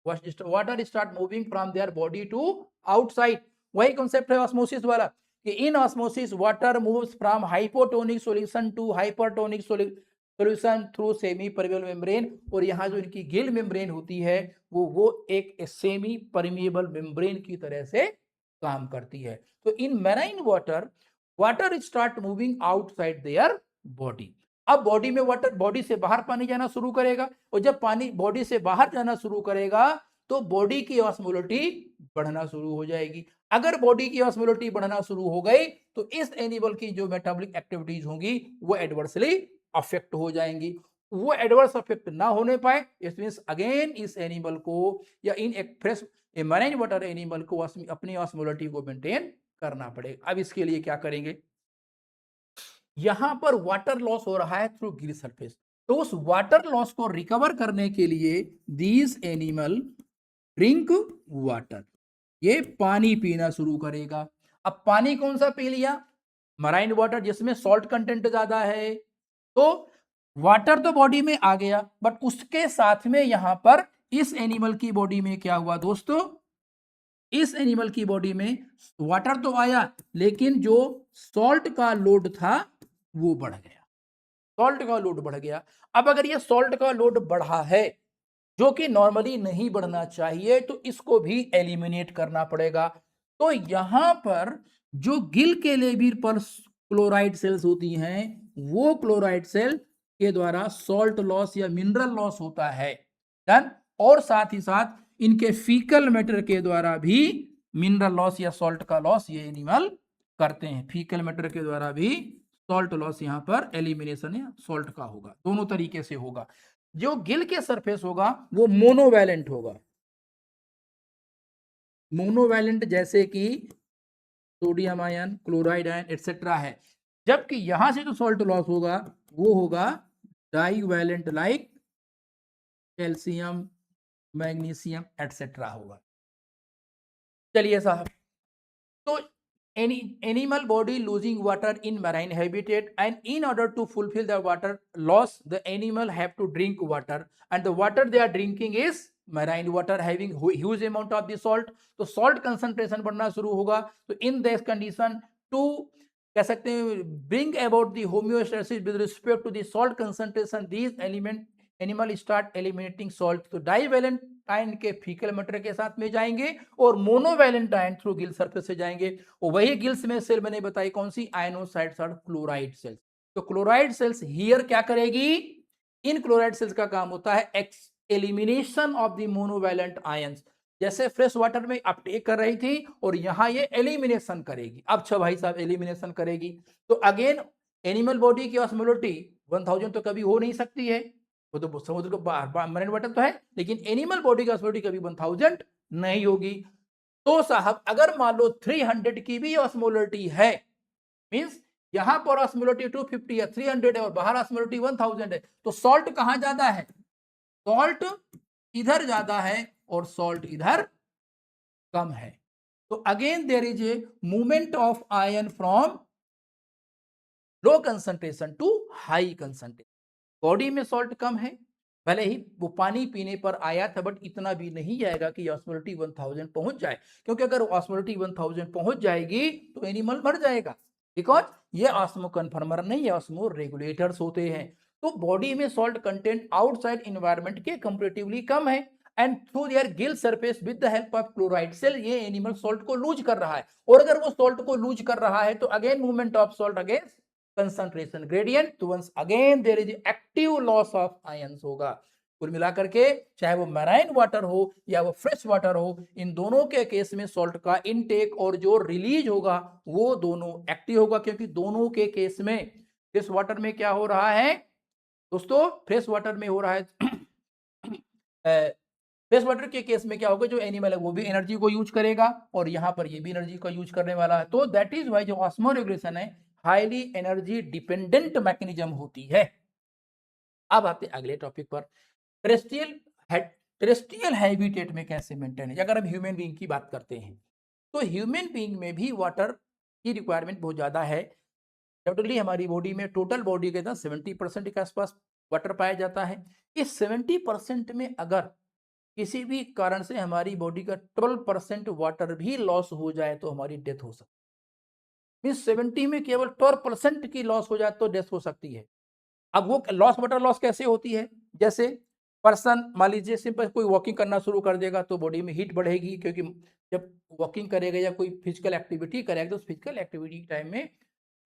Water start moving from their body to outside. वही कॉन्सेप्ट है ऑस्मोसिस वाला कि in osmosis water moves from hypotonic solution to hypertonic solution through semi permeable membrane. और यहाँ जो इनकी गिल मेम्ब्रेन होती है वो एक सेमी परमिएबल मेम्ब्रेन की तरह से काम करती है। तो in marine water start moving outside their body. अब बॉडी में वाटर, बॉडी से बाहर पानी जाना शुरू करेगा, और जब पानी बॉडी से बाहर जाना शुरू करेगा तो बॉडी की ऑस्मोलिटी बढ़ना शुरू हो जाएगी। अगर बॉडी की ऑस्मोलिटी बढ़ना शुरू हो गई तो इस एनिमल की जो मेटाबॉलिक एक्टिविटीज होंगी वो एडवर्सली अफेक्ट हो जाएंगी। वो एडवर्स अफेक्ट ना होने पाए, इट मींस अगेन इस एनिमल को या इन एक फ्रेश मैराइन वाटर एनिमल को अपनी ऑस्मोलिटी को मेंटेन करना पड़ेगा। अब इसके लिए क्या करेंगे, यहां पर वाटर लॉस हो रहा है थ्रू गिल सरफेस, तो उस वाटर लॉस को रिकवर करने के लिए दीज एनिमल ड्रिंक वाटर, ये पानी पीना शुरू करेगा। अब पानी कौन सा पी लिया, मराइन वाटर जिसमें सॉल्ट कंटेंट ज्यादा है। तो वाटर तो बॉडी में आ गया, बट उसके साथ में यहां पर इस एनिमल की बॉडी में क्या हुआ दोस्तों, इस एनिमल की बॉडी में वाटर तो आया लेकिन जो सॉल्ट का लोड था वो बढ़ गया, सॉल्ट का लोड बढ़ गया। अब अगर ये सॉल्ट का लोड बढ़ा है जो कि नॉर्मली नहीं बढ़ना चाहिए, तो इसको भी एलिमिनेट करना पड़ेगा। तो यहां पर जो गिल के लेवल पर क्लोराइड सेल्स होती हैं, वो क्लोराइड सेल के द्वारा सॉल्ट लॉस या मिनरल लॉस होता है, डन। और साथ ही साथ इनके फीकल मैटर के द्वारा भी मिनरल लॉस या सॉल्ट का लॉस ये एनिमल करते हैं। फीकल मैटर के द्वारा भी सॉल्ट लॉस यहां पर एलिमिनेशन या सॉल्ट का होगा, दोनों तरीके से होगा। जो गिल के सरफेस होगा वो मोनोवैलेंट होगा, मोनोवैलेंट जैसे कि sodium ion, chloride ion etcetera है। जबकि यहां से जो सॉल्ट लॉस होगा वो होगा divalent, like calcium, magnesium etcetera होगा। चलिए साहब, तो animal body losing water in marine habitat, and in order to fulfill the water loss the animal have to drink water, and the water they are drinking is marine water having huge amount of the salt। तो salt concentration बढ़ना शुरू होगा। तो in this condition to कह सकते हैं bring about the homeostasis with respect to the salt concentration, these animal start eliminating salt। तो divalent ion के फीकल मैटर के साथ में जाएंगे और monovalent ion through Gill surface से जाएंगे। और वही गिल्स में सेल मैंने बताई कौन सी, आयनोसाइड क्लोराइड सेल्स। तो क्लोराइड सेल्स हियर क्या करेगी, इन क्लोराइड सेल्स का काम होता है elimination of the monovalent ions. जैसे फ्रेश वाटर में अपटेक कर रही थी और यहां ये एलिमिनेशन करेगी। अब अच्छा भाई साहब एलिमिनेशन करेगी तो अगेन एनिमल बॉडी की ऑस्मोलिटी 1000 तो कभी हो नहीं सकती है, वो तो समुद्र का मरीन वाटर तो है, लेकिन एनिमल बॉडी की ऑस्मोलिटी कभी 1000 नहीं होगी। तो साहब अगर मान लो 300 की भी ऑस्मोलिटी है, मींस यहां पर ऑस्मोलिटी 250 या 300 है और बाहर ऑस्मोलिटी 1000 है, तो सॉल्ट कहां ज्यादा है, सॉल्ट इधर ज्यादा है और सॉल्ट इधर कम है। तो again there is a movement of ion from low concentration to high concentration. Body में सॉल्ट कम है, भले ही वो पानी पीने पर आया था, बट इतना भी नहीं जाएगा कि ऑस्मोलिटी 1000 पहुंच जाए, क्योंकि अगर ऑस्मोलिटी 1000 पहुंच जाएगी तो एनिमल मर जाएगा, बिकॉज ये ऑस्मो कन्फर्मर नहीं है, ऑस्मो रेगुलेटर्स होते हैं। तो बॉडी में सॉल्ट कंटेंट आउटसाइड एनवायरनमेंट के कंपैरेटिवली कम है, and through their gill surface with the help of chloride cell ये एनिमल सॉल्ट को लूज कर रहा है। और अगर वो सॉल्ट को लूज कर रहा है तो again movement of salt against concentration gradient, तो once again there is active loss of ions होगा। कुल मिलाकर के चाहे वो मैराइन वाटर हो या वो फ्रेश वाटर हो, इन दोनों के केस में सॉल्ट का इनटेक और जो रिलीज होगा वो दोनों एक्टिव होगा, क्योंकि दोनों के केस में फ्रेश वाटर में क्या हो रहा है दोस्तों, फ्रेश वाटर में हो रहा है फ्रेश वाटर के केस में क्या होगा, जो एनिमल है वो भी एनर्जी को यूज करेगा और यहाँ पर ये भी एनर्जी का यूज करने वाला है। तो दैट इज वाई जो ऑस्मोरेगुलेशन है हाईली एनर्जी डिपेंडेंट मैकेनिज्म होती है। अब आते हैं अगले टॉपिक पर, टेरेस्ट्रियल टेरेस्ट्रियल हैबिटेट में कैसे मेंटेन है। अगर हम ह्यूमन बीइंग की बात करते हैं तो ह्यूमन बीइंग में भी वाटर की रिक्वायरमेंट बहुत ज्यादा है। टोटली हमारी बॉडी में, टोटल बॉडी के 70% के आसपास वाटर पाया जाता है। इस 70% में अगर किसी भी कारण से हमारी बॉडी का 12% वाटर भी लॉस हो जाए तो हमारी डेथ हो सकती है। मीन 70 में केवल 12% की लॉस हो जाए तो डेथ हो सकती है। अब वो लॉस, वाटर लॉस कैसे होती है, जैसे पर्सन मान लीजिए सिंपल कोई वॉकिंग करना शुरू कर देगा तो बॉडी में हीट बढ़ेगी, क्योंकि जब वॉकिंग करेगा या कोई फिजिकल एक्टिविटी करेगा तो फिजिकल एक्टिविटी टाइम में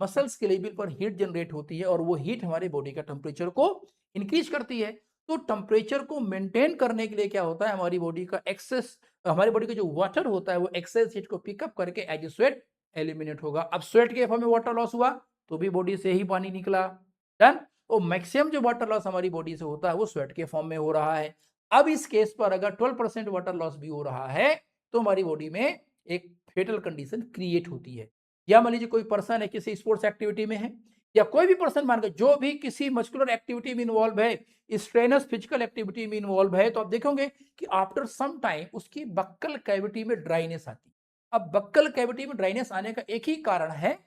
मसल्स के लेवल पर हीट जनरेट होती है और वो हीट हमारे बॉडी का टेम्परेचर को इंक्रीज करती है। तो टेम्परेचर को मेंटेन करने के लिए क्या होता है, हमारी बॉडी का एक्सेस, हमारी बॉडी का जो वाटर होता है वो एक्सेस हीट को पिकअप करके एज स्वेट एलिमिनेट होगा। अब स्वेट के फॉर्म में वाटर लॉस हुआ तो भी बॉडी से ही पानी निकला, डन। और मैक्सिमम जो वाटर लॉस हमारी बॉडी से होता है वो स्वेट के फॉर्म में हो रहा है। अब इस केस पर अगर 12% वाटर लॉस भी हो रहा है तो हमारी बॉडी में एक फेटल कंडीशन क्रिएट होती है। या मान लीजिए कोई पर्सन है किसी स्पोर्ट्स एक्टिविटी में है, या कोई भी पर्सन मान के जो भी किसी मस्कुलर एक्टिविटी में इन्वॉल्व है, स्ट्रेनस फिजिकल एक्टिविटी में इन्वॉल्व है, तो आप देखोगे कि आफ्टर सम टाइम उसकी बक्कल कैविटी में ड्राइनेस आती है। अब बक्कल कैविटी में ड्राइनेस आने का एक ही कारण है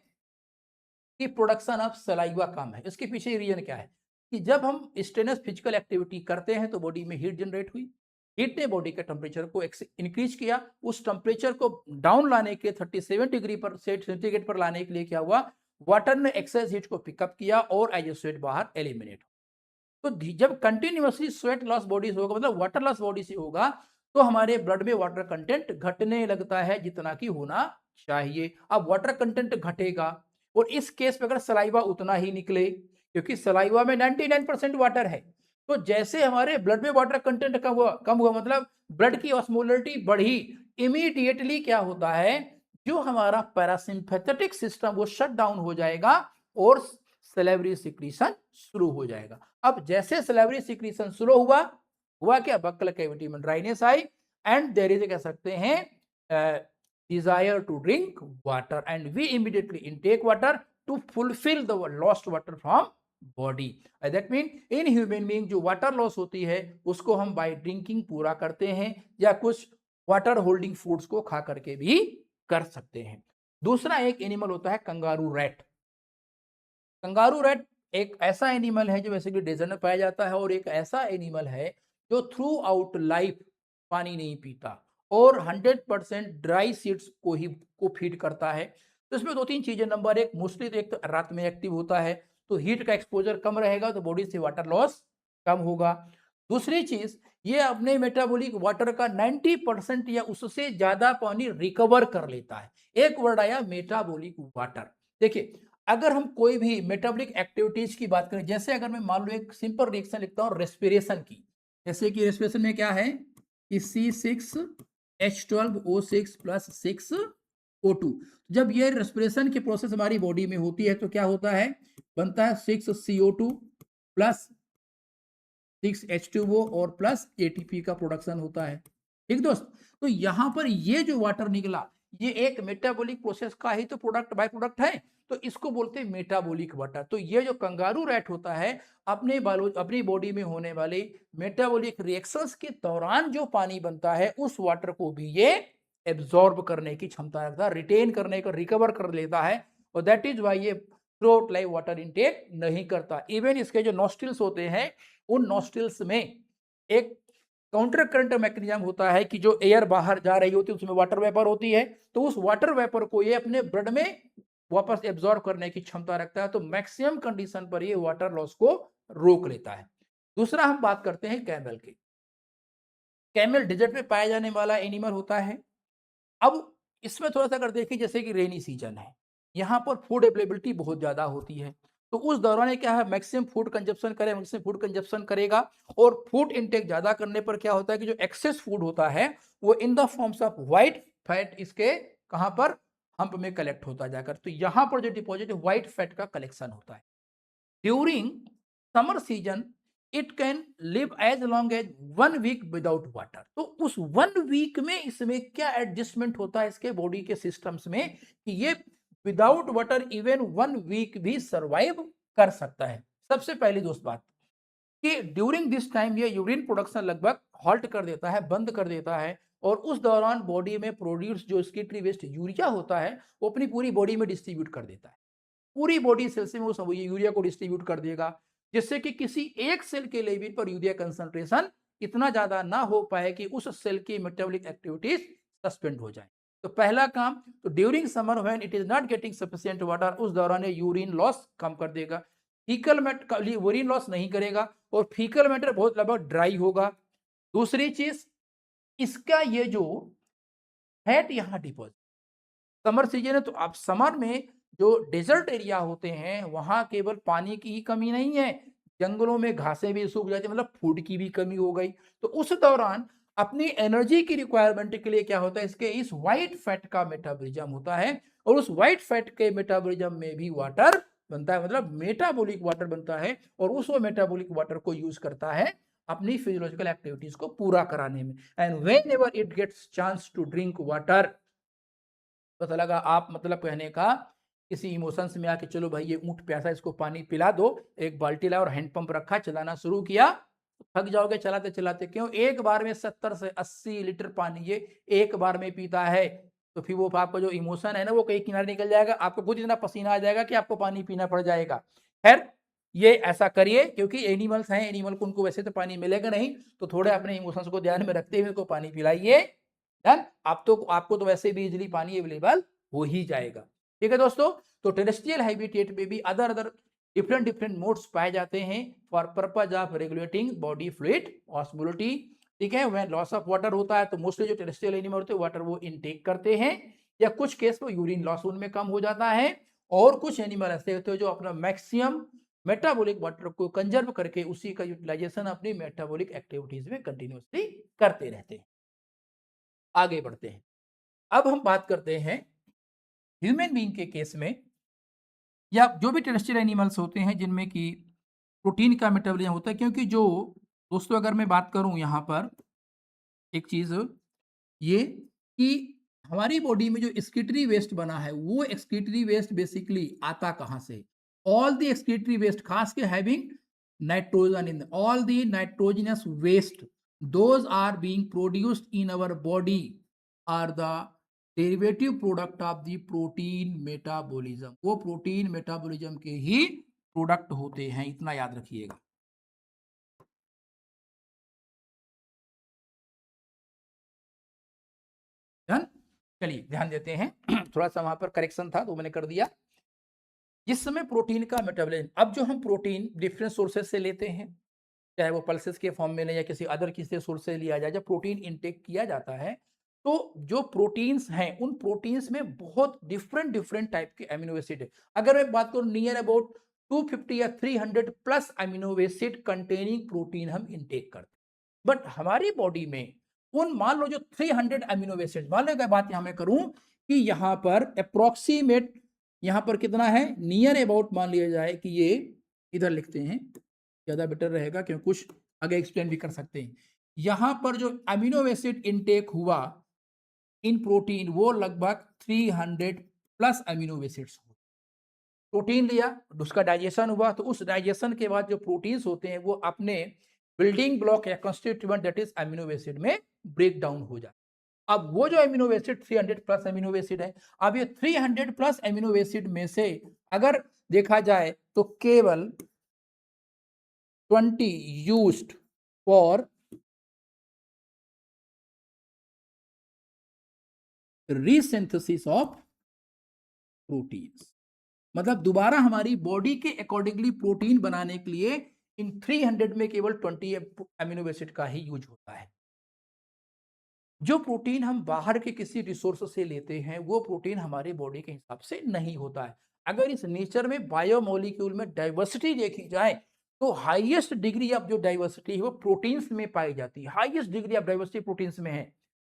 कि प्रोडक्शन ऑफ सलाइवा कम है। इसके पीछे रीजन क्या है कि जब हम स्ट्रेनस फिजिकल एक्टिविटी करते हैं तो बॉडी में हीट जनरेट हुई, हीट ने बॉडी के टेम्परेचर को इंक्रीज किया। उस टेम्परेचर को डाउन लाने के 37 डिग्री पर सेंटीग्रेड पर लाने के लिए क्या हुआ, वाटर ने एक्सेस हीट को पिकअप किया और एज ए स्वेट बाहर एलिमिनेट। तो जब कंटिन्यूअसली स्वेट लॉस बॉडी से होगा, मतलब वाटर लॉस बॉडी से होगा, तो हमारे ब्लड में वाटर कंटेंट घटने लगता है जितना कि होना चाहिए। अब वाटर कंटेंट घटेगा और इस केस में अगर सलाइवा उतना ही निकले, क्योंकि सलाइवा में 99% वाटर है, तो जैसे हमारे ब्लड में वाटर कंटेंट कम हुआ मतलब ब्लड की ऑस्मोलरिटी बढ़ी, इमीडिएटली क्या होता है, जो हमारा पैरासिम्पैथेटिक सिस्टम वो शट डाउन हो जाएगा और सलेवरी सिक्रीशन शुरू हो जाएगा। अब जैसे सलेवरी सिक्रीशन शुरू हुआ क्या, बक्कल कैविटी में ड्राइनेस आई एंड देयर इज कह सकते हैं desire to drink water and we immediately intake water to fulfill the lost water from body. That means in human being जो water loss होती है उसको हम by drinking पूरा करते हैं या कुछ water holding foods को खा करके भी कर सकते हैं। दूसरा एक एनिमल होता है कंगारू रैट। कंगारू रैट एक ऐसा एनिमल है जो बेसिकली डेजर्ट में पाया जाता है और एक ऐसा एनिमल है जो थ्रू आउट लाइफ पानी नहीं पीता और 100% ड्राई सीड्स को फीड करता है। तो इसमें दो तीन चीजें, नंबर एक मोस्टली तो एक तो रात में एक्टिव होता है तो हीट का एक्सपोजर कम रहेगा तो बॉडी से वाटर लॉस कम होगा। दूसरी चीज, ये अपने मेटाबॉलिक वाटर का 90% या उससे ज्यादा पानी रिकवर कर लेता है। एक वर्ड आया मेटाबॉलिक वाटर। देखिए अगर हम कोई भी मेटाबॉलिक एक्टिविटीज की बात करें, जैसे अगर मैं मान लो एक सिंपल रिएक्शन लिखता हूँ रेस्पिरेशन की, जैसे कि रेस्पिरेशन में क्या है कि C6H12O6 प्लस 6O2। जब ये रेस्पिरेशन की प्रोसेस हमारी बॉडी में होती है तो क्या होता है, बनता है 6CO2 प्लस 6H2O और प्लस ATP का प्रोडक्शन होता है। ठीक दोस्त, तो यहां पर ये जो वाटर निकला ये एक मेटाबॉलिक प्रोसेस का ही तो प्रोडक्ट, बाय प्रोडक्ट है, तो इसको बोलते हैं मेटाबॉलिक वाटर। तो ये जो कंगारू रैट होता है अपनी बॉडी में होने वाले मेटाबॉलिक रिएक्शंस के दौरान जो पानी बनता है उस वाटर को भी ये एब्जॉर्ब करने की क्षमता रखता है, रिटेन करने का, रिकवर कर लेता है। और दैट इज वाई ये थ्रू लाइफ वाटर इनटेक नहीं करता। इवन इसके जो नॉस्ट्रिल्स होते हैं उन नॉस्ट्रिल्स में एक काउंटर करंट मैकेनिज्म होता है कि जो एयर बाहर जा रही होती है उसमें वाटर वेपर होती है, तो उस वाटर वेपर को ये अपने ब्लड में वापस एब्जॉर्ब करने की क्षमता रखता है। तो मैक्सिमम कंडीशन पर ये वाटर लॉस को रोक लेता है। दूसरा हम बात करते हैं कैमल की। कैमल डेजर्ट में पाया जाने वाला एनिमल होता है। अब इसमें थोड़ा सा अगर देखें जैसे कि रेनी सीजन है, यहाँ पर फूड अवेलेबिलिटी बहुत ज्यादा होती है, तो उस दौरान ये क्या है, मैक्सिमम फूड कंजप्शन करेगा। और फूड इंटेक ज्यादा करने पर क्या होता है कि जो एक्सेस फूड होता है वो in the forms of white fat इसके कहां पर, हम्प में कलेक्ट होता जाकर। तो यहां पर जो डिपॉजिट है व्हाइट फैट का कलेक्शन होता है। During summer season it can live as long as 1 week without water. तो उस 1 वीक में इसमें क्या एडजस्टमेंट होता है इसके बॉडी के सिस्टम्स में कि ये विदाउट वाटर इवन 1 वीक भी सरवाइव कर सकता है। सबसे पहली दोस्त बात कि ड्यूरिंग दिस टाइम ये यूरिन प्रोडक्शन लगभग हॉल्ट कर देता है, बंद कर देता है। और उस दौरान बॉडी में प्रोड्यूस जो स्किटरी वेस्ट यूरिया होता है वो अपनी पूरी बॉडी में डिस्ट्रीब्यूट कर देता है। पूरी बॉडी सेल से वो सब यूरिया को डिस्ट्रीब्यूट कर देगा, जिससे कि किसी एक सेल के लेवल पर यूरिया कंसंट्रेशन इतना ज्यादा ना हो पाए कि उस सेल की मेटाबॉलिक एक्टिविटीज सस्पेंड हो जाए। तो पहला काम, तो during summer when it is not getting sufficient water, उस दौरान ये यूरिन लॉस कम कर देगा। फीकल मैटर यूरिन लॉस नहीं करेगा और फीकल मैटर बहुत लगभग ड्राई होगा। दूसरी चीज, इसका ये जो फैट यहाँ डिपॉजिट, समर सीजन है तो आप समर में जो डेजर्ट एरिया होते हैं वहां केवल पानी की ही कमी नहीं है, जंगलों में घासें भी सूख जाती है, मतलब फूड की भी कमी हो गई। तो उस दौरान अपनी एनर्जी की रिक्वायरमेंट के लिए क्या होता है, इसके इस व्हाइट फैट का मेटाबॉलिज्म होता है। और उस व्हाइट फैट के मेटाबॉलिज्म में भी वाटर बनता है, मतलब मेटाबॉलिक वाटर बनता है। और उस मेटाबॉलिक वाटर को यूज करता है अपनी फिजियोलॉजिकल एक्टिविटीज को पूरा कराने में। And whenever it gets chance to drink water, पता लगा आप मतलब कहने का किसी इमोशंस में आके चलो भाई ये ऊंट प्यासा इसको पानी पिला दो, एक बाल्टी लाया और हैंडपंप रखा, चलाना शुरू किया, थक जाओगे चलाते चलाते। क्यों, एक बार में 70 से 80 लीटर पानी ये एक बार में पीता है। तो फिर वो आपका जो इमोशन है ना वो कहीं किनारे निकल जाएगा, आपको खुद इतना पसीना आ जाएगा कि आपको पानी पीना पड़ जाएगा। खैर ये ऐसा करिए क्योंकि एनिमल्स हैं, एनिमल को उनको वैसे तो पानी मिलेगा नहीं, तो थोड़े अपने इमोशंस को ध्यान में रखते हुए उनको पानी पिलाइए। डन। आपको तो वैसे भी इजीली पानी अवेलेबल हो ही जाएगा। ठीक है दोस्तों, तो टेरेस्ट्रियल हैबिटेट में भी other other different different modes पाए जाते हैं for purpose of regulating body fluid osmolality. ठीक है, वह लॉस ऑफ वाटर होता है तो मोस्टली जो टेरेस्ट्रियल एनिमल होते हैं वाटर वो इनटेक करते हैं, या कुछ केस में यूरिन लॉस उनमें कम हो जाता है। और कुछ एनिमल ऐसे होते हैं जो अपना मैक्सिमम मेटाबॉलिक वाटर को कंजर्व करके उसी का यूटिलाइजेशन अपनी मेटाबॉलिक एक्टिविटीज में कंटिन्यूसली करते रहते हैं। आगे बढ़ते हैं, अब हम बात करते हैं ह्यूमन बीइंग के केस में, या जो भी टेरेस्ट्रियल एनिमल्स होते हैं जिनमें कि प्रोटीन का मेटाबॉलिज्म होता है। क्योंकि जो दोस्तों अगर मैं बात करूं यहाँ पर एक चीज ये कि हमारी बॉडी में जो एक्सक्रीटरी वेस्ट बना है वो एक्सक्रीटरी वेस्ट बेसिकली आता कहाँ से, ऑल द एक्सक्रीटरी वेस्ट खास के having nitrogen in all the nitrogenous waste those are being produced in our body are the derivative product of the protein metabolism. वो protein metabolism के ही product होते हैं, इतना याद रखिएगा। डन। चलिए ध्यान देते हैं थोड़ा सा वहां पर करेक्शन था तो मैंने कर दिया। जिस समय प्रोटीन का मेटाबॉलिज्म, अब जो हम प्रोटीन डिफरेंट सोर्सेज से लेते हैं, चाहे वो पल्सेस के फॉर्म में ले या किसी अदर किसी सोर्स से लिया जाए, जब प्रोटीन इनटेक किया जाता है तो जो प्रोटीन्स हैं उन प्रोटीन्स में बहुत डिफरेंट डिफरेंट टाइप के अमीनो एसिड है। अगर मैं बात करूं नियर अबाउट 250 या 300 plus amino acid containing protein हम इनटेक करते हैं। बट हमारी बॉडी में उन मान लो जो 300 अमीनो एसिड, मान लो बात यहां मैं करूं कि यहां पर अप्रोक्सीमेट यहां पर कितना है, नियर अबाउट मान लिया जाए कि ये इधर लिखते हैं ज्यादा बेटर रहेगा क्योंकि कुछ आगे एक्सप्लेन भी कर सकते हैं। यहां पर जो अमीनो एसिड इनटेक हुआ इन प्रोटीन वो लगभग 300 प्लस अमीनो एसिड्स। प्रोटीन लिया, उसका डाइजेशन हुआ, तो उस डाइजेशन के बाद जो प्रोटीन्स होते हैं वो अपने बिल्डिंग ब्लॉक या constituent that is amino acid में ब्रेक डाउन हो जाए। अब वो जो amino acid 300 plus amino acid है, अब ये 300 प्लस अमीनो एसिड में से अगर देखा जाए तो केवल 20 यूज्ड फॉर रीसिंथेसिस ऑफ प्रोटीन्स, मतलब दोबारा हमारी बॉडी के अकॉर्डिंगली प्रोटीन बनाने के लिए इन 300 में केवल 20 अमीनो एसिड का ही यूज होता है। जो प्रोटीन हम बाहर के किसी रिसोर्स से लेते हैं वो प्रोटीन हमारे बॉडी के हिसाब से नहीं होता है। अगर इस नेचर में बायोमोलिक्यूल में डाइवर्सिटी देखी जाए तो हाईएस्ट डिग्री ऑफ जो डाइवर्सिटी है वो प्रोटीन्स में पाई जाती है। Highest degree of diversity proteins में है।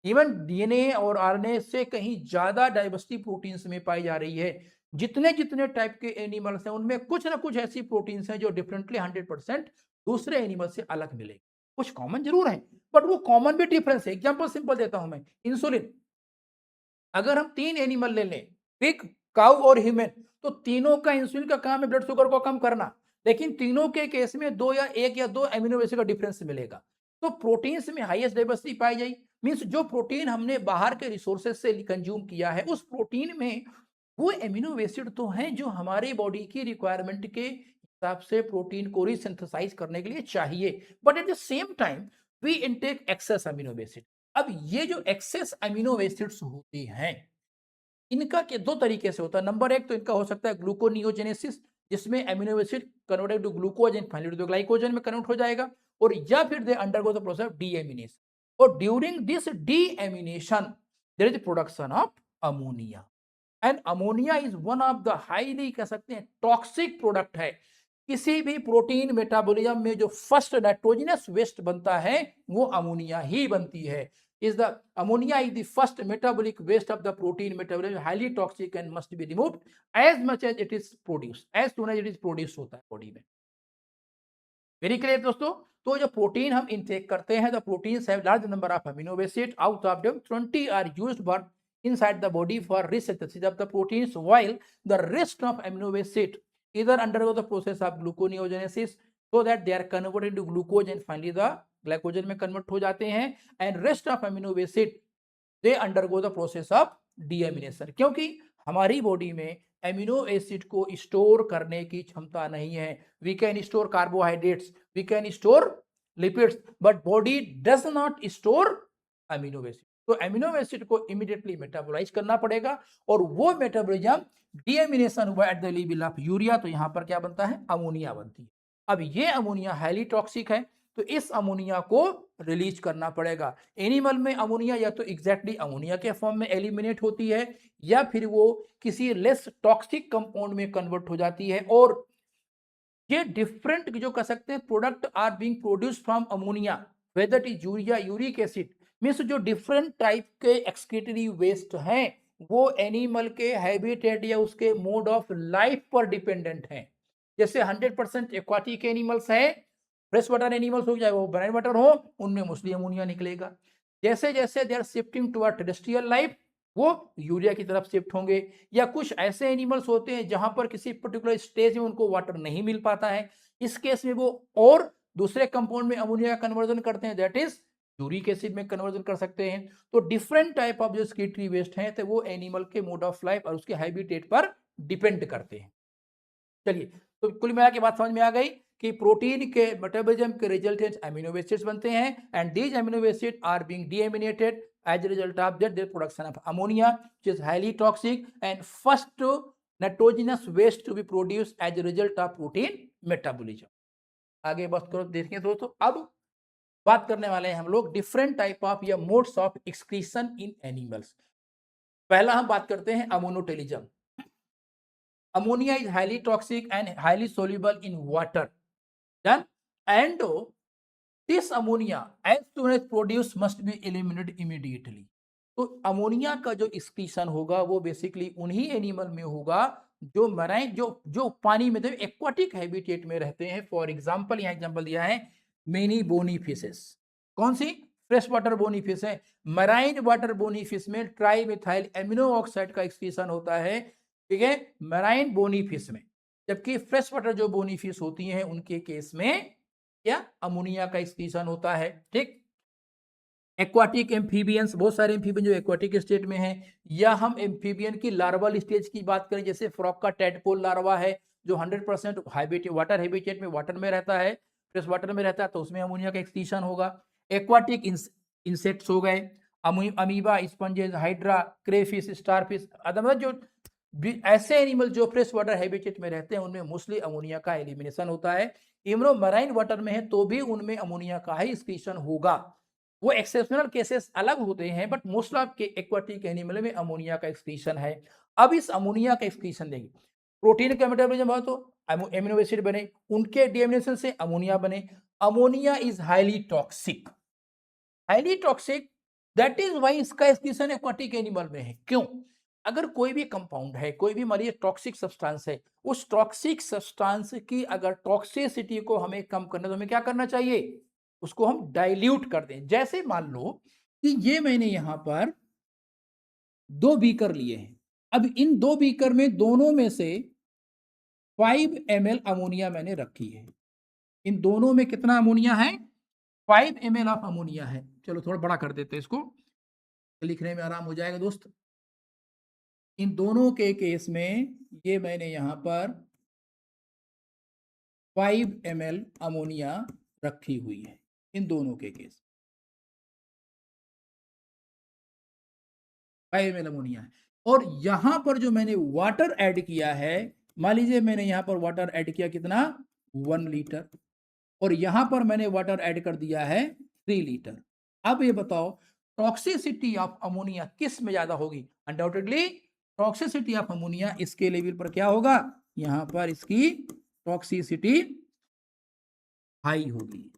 इवन डीएनए और आरएनए से कहीं ज्यादा डाइवर्सिटी प्रोटीन्स में पाई जा रही है। जितने जितने टाइप के एनिमल्स हैं उनमें कुछ ना कुछ ऐसी प्रोटीन्स हैं जो डिफरेंटली 100% दूसरे एनिमल से अलग मिलेगी। कुछ कॉमन जरूर है बट वो कॉमन भी डिफरेंस है। एग्जाम्पल सिंपल देता हूं मैं, इंसुलिन। अगर हम 3 एनिमल ले लें, पिग, काऊ और ह्यूमन, तो तीनों का इंसुलिन का काम है ब्लड शुगर को कम करना। लेकिन तीनों के केस में 2 या 1 या 2 अमीनो एसिड का डिफरेंस मिलेगा। तो प्रोटीन्स में हाईएस्ट डाइवर्सिटी पाई जाई, मींस जो प्रोटीन हमने बाहर के रिसोर्सेज से कंज्यूम किया है उस प्रोटीन में वो एमिनो एसिड तो हैं जो हमारी बॉडी की रिक्वायरमेंट के हिसाब से प्रोटीन को रिसिंथेसाइज करने के लिए चाहिए। But at the same time we intake excess amino acid. अब ये जो एक्सेस अमीनो एसिड्स होती हैं इनका के दो तरीके से होता है। नंबर एक तो इनका हो सकता है ग्लूकोनियोजेनेसिस, जिसमें amino acid converted to glucose and finally to glycogen में कन्वर्ट हो जाएगा, और या फिर they undergo the process of deamination, और during this deamination there is production of ammonia. And ammonia is one of the highly कह सकते हैं टॉक्सिक प्रोडक्ट है। किसी भी प्रोटीन मेटाबॉलिज्म में जो फर्स्ट नाइट्रोजनस वेस्ट बनता है वो अमोनिया ही बनती है। is the ammonia is the first metabolic waste of the protein metabolism, highly toxic and must be removed as much as it is produced, as soon as it is produced होता है body में। Very clear दोस्तों। तो जो protein हम intake करते हैं, the proteins have large number of amino acid, out of them 20 are used for inside the body for resynthesis of the proteins, while the rest of amino acid either undergo the process of gluconeogenesis so that they are converted into glucose and finally the glycogen में convert हो जाते हैं, and rest of amino acid they undergo the process of deamination। क्योंकि हमारी body में amino acid को store करने की क्षमता नहीं है। We can store carbohydrates, we can store lipids, but body does not store amino acid. तो अमीनो एसिड को इमीडिएटली मेटाबोलाइज करना पड़ेगा, और वो मेटाबॉलिज्म डीएमिनेशन हुआ at the level of urea, तो यहां पर क्या बनता है, अमोनिया बनती है। अब ये अमोनिया हाईली टॉक्सिक है, तो इस अमोनिया को रिलीज करना पड़ेगा। एनिमल में अमोनिया या तो एग्जैक्टली अमोनिया के फॉर्म में एलिमिनेट होती है, या फिर वो किसी लेस टॉक्सिक कंपाउंड में कन्वर्ट हो जाती है। और ये डिफरेंट जो कह सकते हैं product are being produced from ammonia, whether it is urea, uric acid, means जो डिफरेंट टाइप के एक्सक्रीटरी वेस्ट हैं वो एनिमल के हैबिटेट या उसके मोड ऑफ लाइफ पर डिपेंडेंट हैं। जैसे 100% एक्वाटिक एनिमल्स हैं, फ्रेश वाटर एनिमल्स हो, चाहे वो ब्राइन वाटर हो, उनमें मोस्टली अमोनिया निकलेगा। जैसे जैसे they are shifting to terrestrial life वो यूरिया की तरफ शिफ्ट होंगे। या कुछ ऐसे एनिमल्स होते हैं जहां पर किसी पर्टिकुलर स्टेज में उनको वाटर नहीं मिल पाता है, इस केस में वो और दूसरे कंपाउंड में अमोनिया का कन्वर्जन करते हैं, दैट इज यूरिक एसिड में कन्वर्जन कर सकते हैं। तो डिफरेंट टाइप ऑफ जो एक्सक्रीटरी वेस्ट हैं तो वो एनिमल के मोड ऑफ लाइफ और उसके हैबिटेट पर डिपेंड करते हैं। चलिए, तो कुल मिला के बात समझ में आ गई कि प्रोटीन के मेटाबॉलिज्म के रिजल्टेंट अमीनो एसिड्स बनते हैं, and these amino acid are being deaminated as a result of that their production of ammonia, which is highly toxic and first nitrogenous waste to be produced as a result of protein metabolism। आगे बात करो, देखें दोस्तों, अब बात करने वाले हैं हम लोग डिफरेंट टाइप ऑफ या modes of excretion in animals. पहला हम बात करते हैं ammonotelism. Ammonia is highly toxic and highly soluble in water, done, and this ammonia as soon as produced must be eliminated immediately। तो अमोनिया का जो excretion होगा वो बेसिकली उन्हीं एनिमल में होगा जो मराइन जो पानी में एक्वाटिक हैबिटेट में रहते हैं। फॉर एग्जांपल यहाँ एग्जांपल दिया है मेनी बोनी फिशेस। कौन सी? फ्रेश वाटर बोनी फिश है। मराइन वाटर बोनी फिश में ट्राइमेथाइल एमिनो ऑक्साइड का एक्सक्रीशन होता है, ठीक है, मराइन बोनी फिश में। जबकि फ्रेश वाटर जो बोनी फिश होती हैं उनके केस में क्या अमोनिया का एक्सक्रीशन होता है, ठीक। एक्वाटिक एम्फीबियंस, बहुत सारे एम्फीबियन जो एक्वाटिक स्टेट में हैं, या हम एम्फीबियन की लार्वल स्टेज की बात करें, जैसे फ्रॉग का टेडपोल लार्वा है जो 100% हैबिटेट वाटर हैबिटेट में वाटर में रहता है, फ्रेश वाटर में रहता है, तो उसमें अमोनिया का एक्सक्रीशन होगा। एक्वाटिक इंसेक्ट्स हो गए, amoeba, sponges, hydra, crayfish, starfish, otherwise जो ऐसे एनिमल जो फ्रेश वाटर हैबिटेट में रहते हैं उनमें मोस्टली अमोनिया का एलिमिनेशन होता है। इवन मराइन वाटर में है तो भी उनमें अमोनिया का ही एक्सक्रीशन होगा। वो एक्सेप्शनल केसेस अलग होते हैं, बट मोस्ट ऑफ के एक्वाटिक एनिमल में अमोनिया का एक्सक्रीशन है। अब इस अमोनिया का एक्सक्रीशन देंगे, प्रोटीन का मेटाबॉलिज्म हो तो एमिनो एसिड बने, उनके डीएमिनेशन से अमोनिया बने। Ammonia is highly toxic, highly toxic, that is why इसका एक्सक्रीशन एक्वाटिक एनिमल में है। क्यों? अगर कोई भी कंपाउंड है, कोई भी मान टॉक्सिक सब्सटेंस है, उस टॉक्सिक सब्सटेंस की अगर टॉक्सिसिटी को हमें कम करना, तो हमें क्या करना चाहिए? उसको हम डाइल्यूट कर दें। जैसे मान लो कि ये मैंने यहां पर 2 बीकर लिए हैं। अब इन 2 बीकर में दोनों में से 5 ml अमोनिया मैंने रखी है। इन दोनों में कितना अमोनिया है? 5 ml ऑफ अमोनिया है। चलो थोड़ा बड़ा कर देते हैं इसको, लिखने में आराम हो जाएगा दोस्त। इन दोनों के केस में ये मैंने यहां पर 5 ml अमोनिया रखी हुई है, इन दोनों के केस 5 ml अमोनिया है। और यहां पर जो मैंने वाटर ऐड किया है, मान लीजिए मैंने यहां पर वाटर ऐड किया कितना? 1 लीटर, और यहां पर मैंने वाटर ऐड कर दिया है 3 लीटर। अब ये बताओ टॉक्सिसिटी ऑफ अमोनिया किस में ज्यादा होगी? अनडाउटेडली टॉक्सिसिटी ऑफ अमोनिया इसके लेवल पर क्या होगा? यहां पर इसकी टॉक्सिसिटी हाई होगी,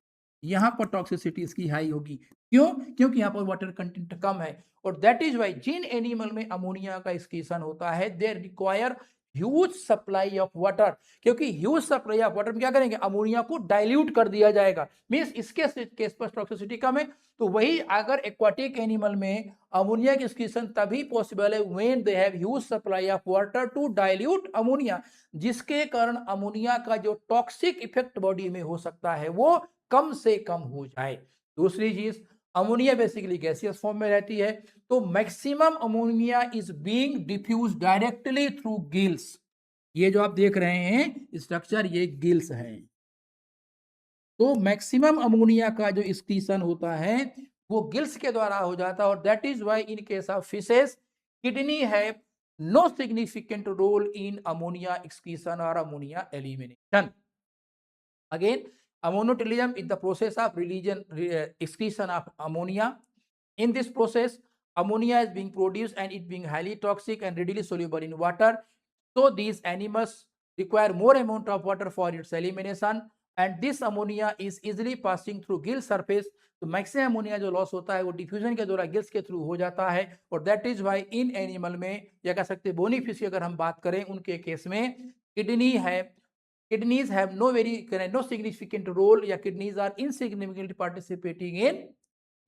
यहां पर टॉक्सिसिटी इसकी हाई होगी। क्यों? क्योंकि यहां पर वाटर कंटेंट कम है। और दैट इज वाई जिन एनिमल में अमोनिया का एक्सक्रीशन होता है, they require huge supply of water. क्योंकि ह्यूज सप्लाई ऑफ वाटर में क्या करेंगे? अमोनिया को डाइल्यूट कर दिया जाएगा। मींस इसके केस पर टॉक्सिसिटी कम है। तो वही अगर एक्वाटिक एनिमल में अमोनिया की एक्सक्रीशन तभी पॉसिबल है when they have huge supply of water to dilute ammonia, जिसके कारण अमोनिया का जो टॉक्सिक इफेक्ट बॉडी में हो सकता है वो कम से कम हो जाए। दूसरी चीज, अमोनिया बेसिकली गैसियस फॉर्म में रहती है, तो maximum ammonia is being diffuse directly through gills. ये जो आप देख रहे हैं स्ट्रक्चर, ये गिल्स है। तो मैक्सिमम अमोनिया का जो एक्सक्रीशन होता है वो गिल्स के द्वारा हो जाता है। और that is why in case of fishes kidney है no significant role in ammonia excretion और ammonia elimination. Again, ammonotelium is the process of excretion of ammonia. In this process, ammonia is being produced and it being highly toxic and readily soluble in water. So these animals require more amount of water for its elimination, and this ammonia is easily passing through gill surface. तो maximum ammonia जो loss होता है वो diffusion के द्वारा gills के through हो जाता है। और that is why in animal में, या कह सकते हैं बोनी फिश की अगर हम बात करें, उनके केस में किडनी है, kidneys have no significant role, या kidneys are insignificantly participating in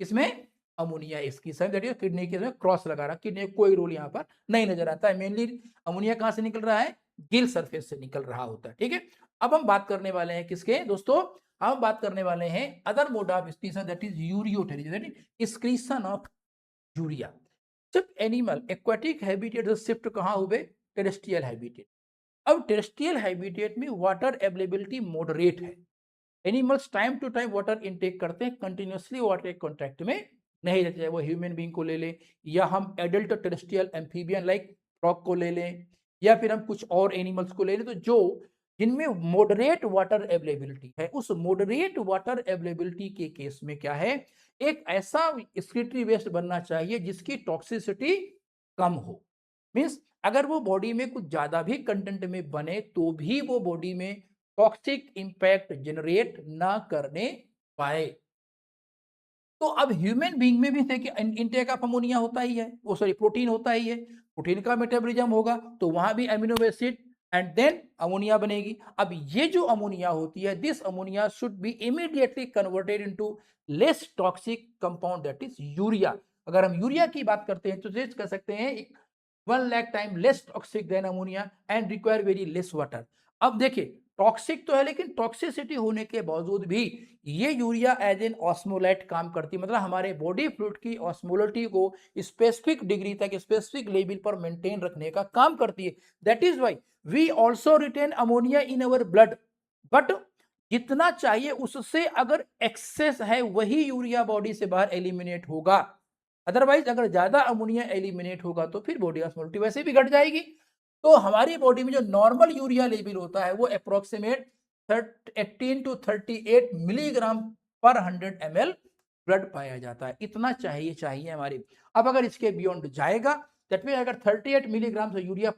इसमें ammonia excretion. That is kidney के क्रॉस लगा रहा, किडनी कोई रोल यहाँ पर नहीं नजर आता है। मेनली अमोनिया कहां से निकल रहा है? गिल सरफेस से निकल रहा होता है। ठीक है, अब हम बात करने वाले हैं किसके दोस्तों? हम बात करने वाले हैं other mode of excretion, that is ureotelism, that is excretion of urea. जब एनिमल एक्वाटिक हैबिटेट से शिफ्ट कहां हुए? Terrestrial habitat. अब टेरेस्ट्रियल हैबिटेट में वाटर अवेलेबिलिटी मॉडरेट है। Animals time to time water intake करते हैं, कंटिन्यूसली वाटर कॉन्टैक्ट में नहीं रहते। वो ह्यूमन बींग को ले लें, या हम adult terrestrial amphibian like frog को ले लें, या फिर हम कुछ और एनिमल्स को ले लें, तो जो जिनमें मॉडरेट वाटर अवेलेबिलिटी है, उस मॉडरेट वाटर अवेलेबिलिटी के केस में क्या है? एक ऐसा एक्सक्रीटरी वेस्ट बनना चाहिए जिसकी टॉक्सिसिटी कम हो। मीन्स अगर वो बॉडी में कुछ ज्यादा भी कंटेंट में बने तो भी वो बॉडी में टॉक्सिक इंपैक्ट जनरेट ना करने पाए। तो अब ह्यूमन बीइंग में भी देखिए इनटेक ऑफ अमोनिया होता ही है, वो सॉरी प्रोटीन होता ही है। प्रोटीन का मेटाबॉलिज्म होगा तो वहां भी amino acid and then ammonia बनेगी। अब ये जो अमोनिया होती है, this ammonia should be immediately converted into less toxic compound, that is urea. अगर हम यूरिया की बात करते हैं तो कह सकते हैं 1 lakh time less toxic than ammonia and require very less water. अब देखिए टॉक्सिक तो है, लेकिन टॉक्सिसिटी होने के बावजूद भी ये यूरिया एज एन ऑस्मोलाइट काम करती है, मतलब हमारे बॉडी फ्लूइड की ऑस्मोलिटी को स्पेसिफिक डिग्री तक, स्पेसिफिक लेवल पर मेंटेन रखने का काम करती है। That is why we also retain ammonia in our blood, but जितना चाहिए उससे अगर एक्सेस है वही यूरिया बॉडी से बाहर एलिमिनेट होगा। अदरवाइज अगर ज्यादा अमोनिया एलिमिनेट होगा तो फिर बॉडी ऑस्मोलिटी वैसे भी घट जाएगी। तो हमारी बॉडी में जो नॉर्मल यूरिया लेवल होता है वो अप्रोक्सीमेट 18 to 38 मिलीग्राम पर 100 ml ब्लड पाया जाता है। इतना चाहिए हमारे। अब अगर इसके बियॉन्ड जाएगा, दैट मीन अगर 38 मिलीग्राम से यूरिया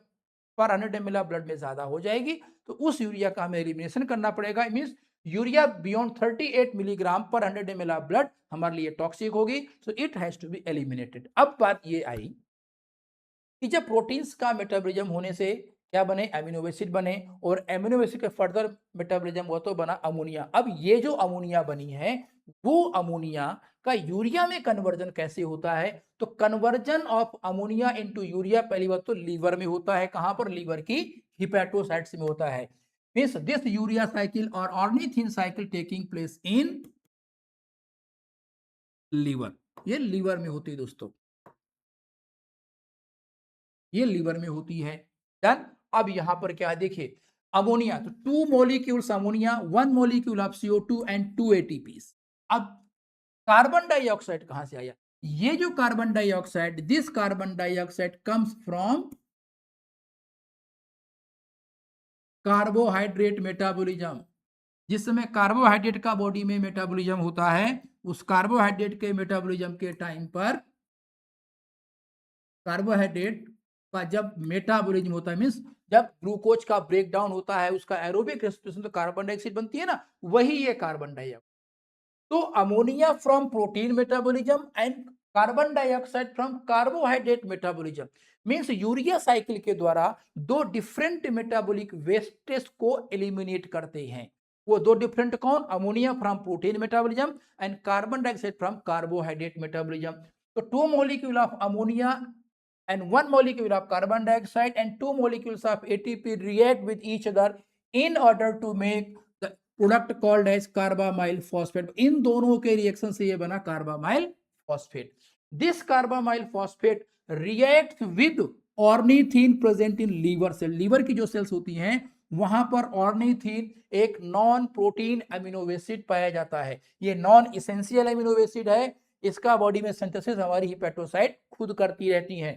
पर 100 ml ऑफ ब्लड में ज्यादा हो जाएगी, तो उस यूरिया का हमें एलिमिनेशन करना पड़ेगा। मीन्स यूरिया बियॉन्ड 38 मिलीग्राम पर 100 ml ऑफ ब्लड हमारे लिए टॉक्सिक होगी, so it has to be eliminated. अब बात ये आई कि जब प्रोटीन्स का मेटाबॉलिज्म होने से क्या बने, एमिनो एसिड बने, और एमिनो एसिड का फर्दर मेटाबॉलिज्म हुआ तो बना अमोनिया। अब ये जो अमोनिया बनी है, वो अमोनिया का यूरिया में कन्वर्जन कैसे होता है, तो conversion of ammonia into urea पहली बात तो लीवर में होता है। कहां पर, लीवर की हिपैटोसाइट्स में होता है। मींस दिस यूरिया साइकिल और ornithine cycle taking place in liver, ये लीवर में होती है दोस्तों, ये लीवर में होती है। डन। अब यहां पर क्या है, देखिए अमोनिया, तो 2 molecules ammonia, 1 molecule of CO2 and 2 ATPs। अब कार्बन डाइऑक्साइड कहां से आया, ये जो carbon dioxide, this carbon dioxide comes from carbohydrate metabolism. जिस समय कार्बोहाइड्रेट का बॉडी में मेटाबॉलिज्म होता है, उस कार्बोहाइड्रेट के मेटाबॉलिज्म के टाइम पर, कार्बोहाइड्रेट का जब मेटाबॉलिज्म होता है, मींस जब ग्लूकोज का ब्रेक डाउन होता है, उसका एरोबिक रेस्पिरेशन तो कार्बन डाइऑक्साइड बनती है ना, वही ये कार्बन डाइऑक्साइड। तो ammonia from protein metabolism and carbon dioxide from carbohydrate metabolism. Means urea cycle के द्वारा दो डिफरेंट मेटाबॉलिक वेस्टेज को एलिमिनेट करते हैं। वो दो डिफरेंट कौन, ammonia from protein metabolism and carbon dioxide from carbohydrate metabolism. तो 2 molecule of ammonia and 1 molecule of carbon dioxide and 2 molecules of ATP react with each other in order to make the product called as carbamyl phosphate। इन दोनों के reaction से ये बना carbamoyl phosphate. This carbamoyl phosphate react with ornithine present in liver cell. Liver की जो sales होती हैं वहां पर ऑर्निथिन एक नॉन प्रोटीन अमीनो एसिड पाया जाता है। ये नॉन इसेंशियल अमीनो एसिड है, इसका बॉडी में सिंथेसिस हमारी हिपैटोसाइट खुद करती रहती हैं।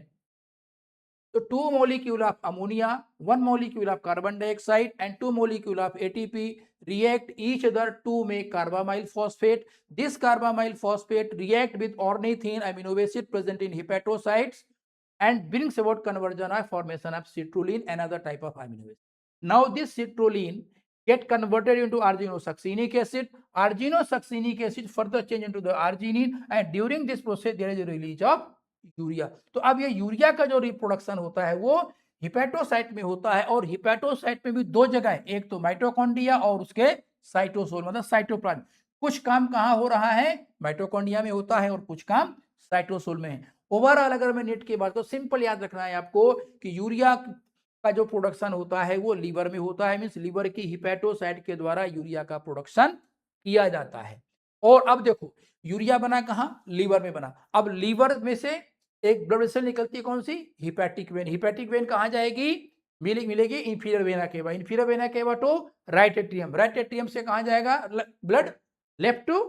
तो 2 molecule of ammonia, 1 molecule of carbon dioxide and 2 molecule of ATP react each other to make carbamyl phosphate। This carbamyl phosphate react with ornithine amino acid present in hepatocytes and brings about conversion or formation of citrulline, another type of amino acid। Now this citrulline get converted into arginosuccinic acid. Arginosuccinic acid further change into the arginine and during this process there is a release of urea. तो अब ये urea का जो reproduction होता है वो hepatocyte में होता है, और हिपैटोसाइट में भी दो जगह है, एक तो माइटोकॉन्ड्रिया और उसके साइटोसोल मतलब साइटोप्लाज्म। कुछ काम कहां हो रहा है, माइटोकॉन्ड्रिया में होता है और कुछ काम साइटोसोल में है। ओवरऑल अगर मैं नेट की बात तो सिंपल याद रखना है आपको कि यूरिया का जो प्रोडक्शन होता है वो लीवर में होता है। मींस लीवर की हिपैटोसाइट के द्वारा यूरिया का प्रोडक्शन किया जाता है। और अब देखो यूरिया बना कहां, लीवर में बना। अब लीवर में से एक ब्लड वेसल निकलती है, कौन सी, हिपैटिक वेन। हिपैटिक वेन कहां जाएगी, मिलेगी inferior vena cava. Inferior vena cava to right atrium. Right atrium से कहां जाएगा ब्लड, लेफ्ट टू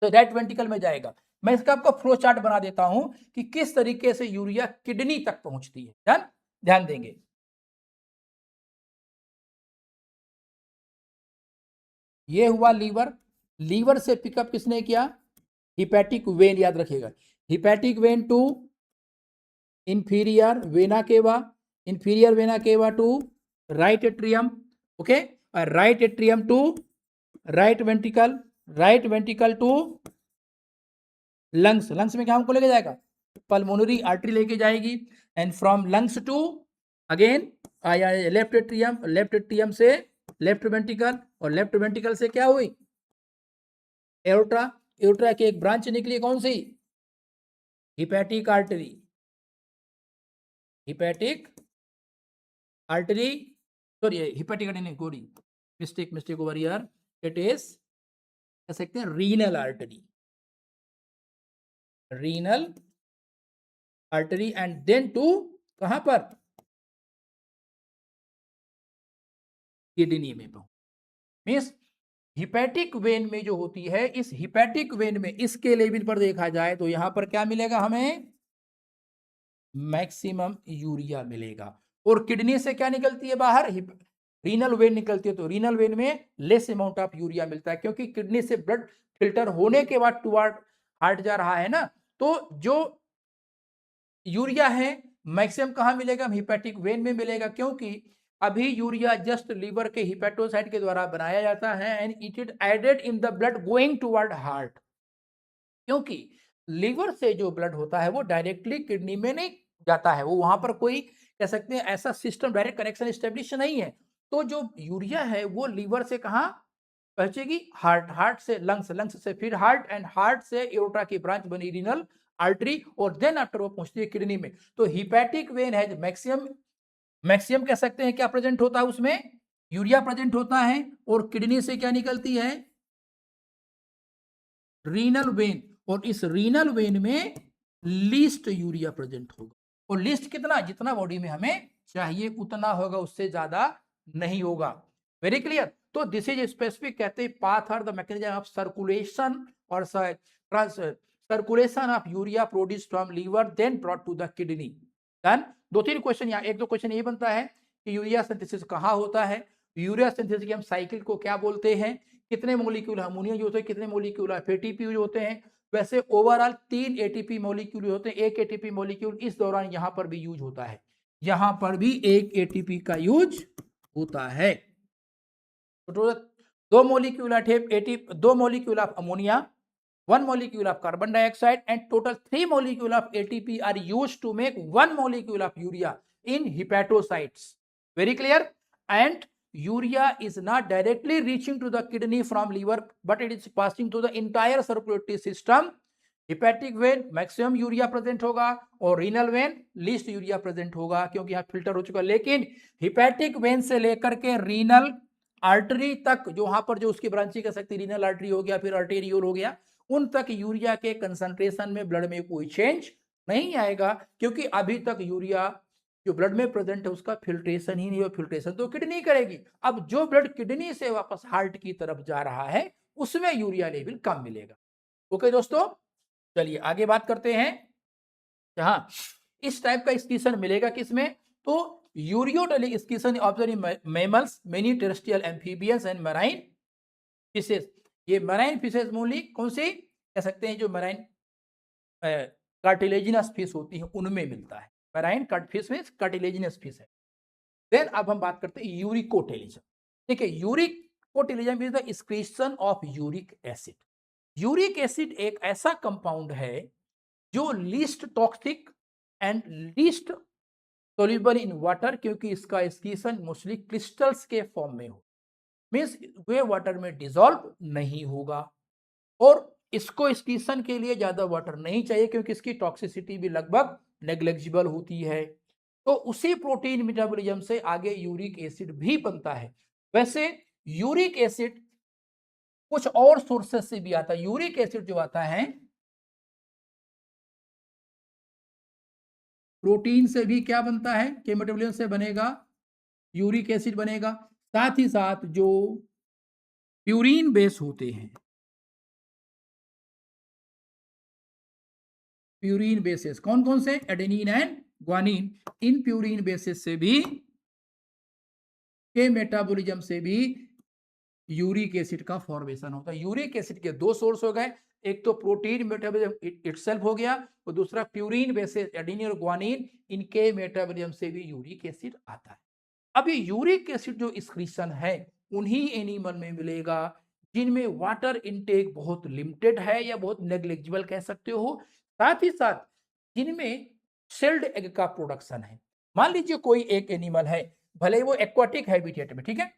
तो राइट वेंट्रिकल में जाएगा। मैं इसका आपको फ्लो चार्ट बना देता हूं कि किस तरीके से यूरिया किडनी तक पहुंचती है। ध्यान देंगे। ये हुआ लीवर, लीवर से पिकअप किसने किया, हिपैटिक वेन, याद रखिएगा। Hepatic vein to inferior vena cava, inferior vena cava to right atrium, okay, और right atrium to right ventricle, right ventricle to lungs. Lungs में क्या हमको लेके जाएगा, पल्मोनरी आर्टरी लेके जाएगी। And from lungs to again आया लेफ्ट एट्रियम, लेफ्ट एट्रियम से लेफ्ट वेंट्रिकल, और लेफ्ट वेंट्रिकल से क्या हुई, एओर्टा। एओर्टा की एक ब्रांच निकली, कौन सी, hepatic artery. Hepatic artery, sorry hepatic artery नहीं, गोरी mistake over here, it is कह सकते हैं renal artery, renal artery. And then to कहां पर, किडनी में। मींस हिपैटिक वेन में जो होती है, इस हिपैटिक वेन में इसके लेवल पर देखा जाए तो यहां पर क्या मिलेगा हमें, मैक्सिमम यूरिया मिलेगा। और किडनी से क्या निकलती है बाहर, रीनल वेन निकलती है, तो रीनल वेन में लेस अमाउंट ऑफ यूरिया मिलता है, क्योंकि किडनी से ब्लड फिल्टर होने के बाद टुवर्ड हार्ट जा रहा है ना। तो जो यूरिया है मैक्सिमम कहाँ मिलेगा? हिपैटिक वेन में मिलेगा, क्योंकि अभी यूरिया जस्ट लीवर के हिपैटोसाइट के द्वारा बनाया जाता है and it is added in the blood going toward heart. क्योंकि लीवर से जो ब्लड होता है वो डायरेक्टली किडनी में नहीं जाता है, वो वहां पर कोई कह सकते हैं ऐसा सिस्टम डायरेक्ट कनेक्शन स्टेब्लिश नहीं है। तो जो यूरिया है वो लीवर से कहाँ पहुंचेगी? हार्ट, हार्ट से लंग्स, लंग्स से फिर हार्ट, एंड हार्ट से एओर्टा की ब्रांच बनी रीनल आर्टरी, और देन आफ्टर वो पहुंचती है किडनी में। तो हिपैटिक वेन है मैक्सिमम, मैक्सिमम कह सकते हैं क्या प्रेजेंट होता है उसमें? यूरिया प्रेजेंट होता है, और किडनी से क्या निकलती है? रीनल वेन, और इस रीनल वेन में लीस्ट यूरिया प्रेजेंट होगा, और लीस्ट कितना? जितना बॉडी में हमें चाहिए उतना होगा, उससे ज्यादा नहीं होगा। Very clear? तो दिस इज स्पेसिफिक, कहते हैं पाथ और द मैकेनिज्म ऑफ सर्कुलेशन और circulation of urea produced from liver then brought to the kidney. Done. दो तीन क्वेश्चन यहाँ, एक दो क्वेश्चन ये बनता है कि यूरिया सिंथेसिस कहाँ होता है, यूरिया सिंथेसिस की हम साइकिल को क्या बोलते हैं, कितने मोलिक्यूल अमोनिया यूज होते हैं, कितने मोलिक्यूल एटीपी यूज होते हैं। वैसे ओवरऑल 3 एटीपी मोलिक्यूल होते हैं, एक एटीपी मोलिक्यूल इस दौरान यहां पर भी यूज होता है, यहां पर भी एक एटीपी का यूज होता है। तो दो मोलिक्यूल दो molecule of ammonia, 1 molecule of carbon dioxide, and total 3 molecule of ATP are used to make 1 molecule of urea in hepatocytes. Very clear? And urea is not directly reaching to the kidney from liver, but it is passing to the entire circulatory system. Hepatic vein maximum urea present होगा, और renal vein least urea present होगा, क्योंकि यहाँ filter हो चुका है। लेकिन hepatic vein से लेकर के रीनल आर्टरी तक, जो वहां पर जो उसकी ब्रांची कह सकती, रीनल आर्टरी हो गया, फिर आर्टेरियोल हो गया, उन तक यूरिया के कंसंट्रेशन में ब्लड में कोई चेंज नहीं आएगा, क्योंकि अभी तक यूरिया जो ब्लड में प्रेजेंट है उसका फिल्ट्रेशन ही नहीं हो, फिल्ट्रेशन तो किडनी करेगी। अब जो ब्लड किडनी से वापस हार्ट की तरफ जा रहा है उसमें यूरिया लेवल कम मिलेगा। ओके दोस्तों, चलिए आगे बात करते हैं। हाँ, इस टाइप का स्कीशन मिलेगा किसमें? तो ureotelic excretion observe in mammals, many terrestrial amphibians and marine fishes. ये मैराइन फिशेस मोनली कौन सी कह सकते हैं? जो मैराइन कार्टिलेजिनस फिश होती है उनमें मिलता है। मैराइन फिश में कार्टिलेजिनस फिश है। देन अब हम बात करते हैं यूरिकोटेलिज्म। ठीक है, uricotelism is the excretion of uric acid. Uric acid एक ऐसा कंपाउंड है जो least toxic and least soluble in water, क्योंकि इसका एक्सक्रीशन मोस्टली क्रिस्टल्स के फॉर्म में हो, मीन्स वे वाटर में डिसॉल्व नहीं होगा, और इसको एक्सक्रीशन के लिए ज्यादा वाटर नहीं चाहिए, क्योंकि इसकी टॉक्सिसिटी भी लगभग नेग्लेजिबल होती है। तो उसी प्रोटीन मेटाबॉलिज्म से आगे यूरिक एसिड भी बनता है। वैसे यूरिक एसिड कुछ और सोर्सेस से भी आता है। यूरिक एसिड जो आता है प्रोटीन से भी क्या बनता है, कि मेटाबॉलिज्म से बनेगा, यूरिक एसिड बनेगा। साथ ही साथ जो प्यूरिन बेस होते हैं, प्यूरिन बेसिस कौन कौन से? Adenine and guanine. In purine basis से भी, के मेटाबॉलिज्म से भी यूरिक एसिड का फॉर्मेशन होता है। यूरिक एसिड के दो सोर्स हो गए, एक तो प्रोटीन मेटाबॉलिज्म इटसेल्फ हो गया, और दूसरा प्यूरिन बेसिस एडेनिन और ग्वानिन, इनके मेटाबॉलिज्म से भी यूरिक एसिड आता है। अब ये यूरिक एसिड जो एक्सक्रीशन है उन्हीं एनिमल में मिलेगा जिनमें वाटर इनटेक बहुत लिमिटेड है या बहुत नेग्लिजिबल कह सकते हो, साथ ही साथ जिनमें सेल्ड एग का प्रोडक्शन है। मान लीजिए कोई एक एनिमल है, भले वो एक्वाटिक हैबिटेट में, ठीक है,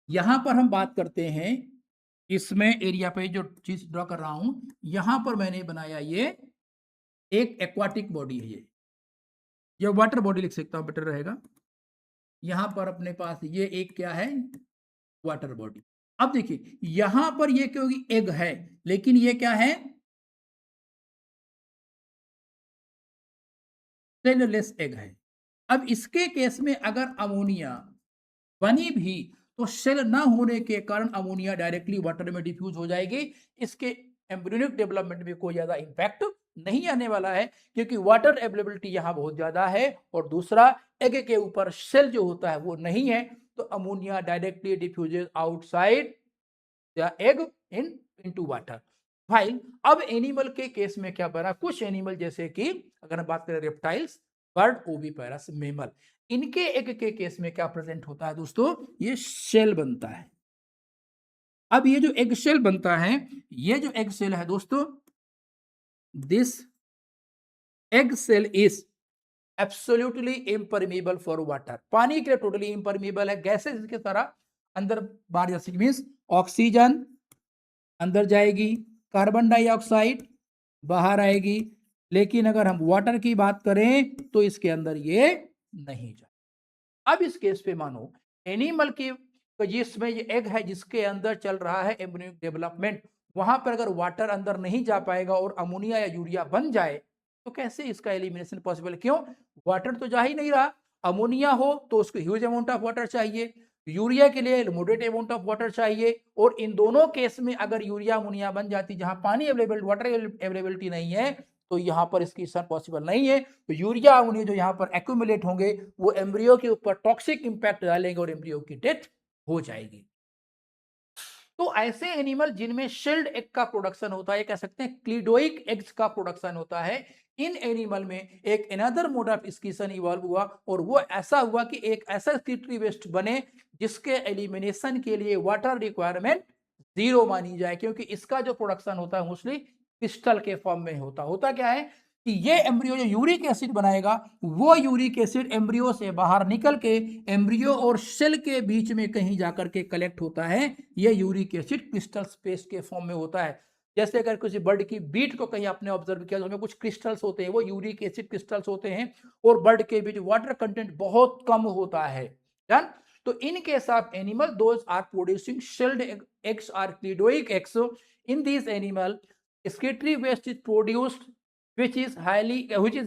यहां पर हम बात करते हैं, इसमें एरिया पे जो चीज ड्रॉ कर रहा हूं, यहां पर मैंने बनाया ये एक एक्वाटिक बॉडी है, ये वाटर बॉडी लिख सकता हूं, बेटर रहेगा। यहां पर अपने पास ये एक क्या है? Water body. अब देखिए यहां पर ये क्योंकि एग है, लेकिन ये क्या है? सेललेस एग है। अब इसके केस में अगर अमोनिया बनी भी तो सेल ना होने के कारण अमोनिया डायरेक्टली वाटर में डिफ्यूज हो जाएगी। इसके एम्ब्रियोनिक डेवलपमेंट में कोई ज्यादा इंपैक्ट नहीं आने वाला है, क्योंकि वाटर अवेलेबिलिटी यहाँ बहुत ज्यादा है, और दूसरा एग के ऊपर सेल जो होता है वो नहीं है, तो ammonia directly diffuses outside the egg into water. भाई अब एनिमल के केस में क्या बना? कुछ एनिमल जैसे कि अगर हम बात करें रेप्टाइल्स, बर्ड, ओविपेरस मेमल। इनके एग के केस में क्या प्रेजेंट होता है दोस्तों, ये शेल बनता है। अब ये जो एग शेल बनता है, ये जो एग शेल है दोस्तों, this egg shell is absolutely impermeable for water. पानी के लिए टोटली इम्परमीबल है, गैसेस इसके तरह अंदर बाहर जा सकती, मीन्स ऑक्सीजन अंदर जाएगी, कार्बन डाइऑक्साइड बाहर आएगी, लेकिन अगर हम वाटर की बात करें तो इसके अंदर ये नहीं जाए। अब इस केस पे मानो एनिमल की जिसमें ये एग है, जिसके अंदर चल रहा है एम्ब्रियोनिक डेवलपमेंट, वहां पर अगर वाटर अंदर नहीं जा पाएगा और अमोनिया या यूरिया बन जाए, तो कैसे इसका एलिमिनेशन पॉसिबल? क्यों? वाटर तो जा ही नहीं रहा। अमोनिया हो तो उसको ह्यूज अमाउंट ऑफ वाटर चाहिए, यूरिया के लिए मॉडरेट अमाउंट ऑफ वाटर चाहिए, और इन दोनों केस में अगर यूरिया अमोनिया बन जाती, जहां पानी अवेलेबल, वाटर अवेलेबिलिटी नहीं है, तो यहाँ पर इसकी सन पॉसिबल नहीं है। तो यूरिया अमोनिया जो यहाँ पर एक्यूमुलेट होंगे, वो एम्ब्रियो के ऊपर टॉक्सिक इंपैक्ट डालेंगे और एम्ब्रियो की डेथ हो जाएगी। तो ऐसे एनिमल जिनमें शिल्ड एग का प्रोडक्शन होता है, कह सकते हैं क्लिडोइक एग्स का प्रोडक्शन होता है, इन एनिमल में एक another mode of excretion evolve हुआ, और वो ऐसा हुआ कि एक ऐसा एक्सक्रीटरी वेस्ट बने जिसके एलिमिनेशन के लिए वाटर रिक्वायरमेंट जीरो मानी जाए, क्योंकि इसका जो प्रोडक्शन होता है मोस्टली क्रिस्टल के फॉर्म में होता क्या है कि ये एम्ब्रियो जो यूरिक एसिड बनाएगा, वो यूरिक एसिड एम्ब्रियो से बाहर निकल के एम्ब्रियो और सेल के बीच में कहीं जाकर के कलेक्ट होता है। ये यूरिक एसिड क्रिस्टल स्पेस के फॉर्म में होता है। जैसे अगर किसी बर्ड की बीट को कहीं आपने ऑब्जर्व किया तो उसमें कुछ क्रिस्टल्स होते हैं, वो यूरिक एसिड क्रिस्टल्स होते हैं, और बर्ड के बीच वाटर कंटेंट बहुत कम होता है। डन। तो in case of animal, those are producing shelled eggs or cleidoic eggs. In these animal, excretory waste is produced which is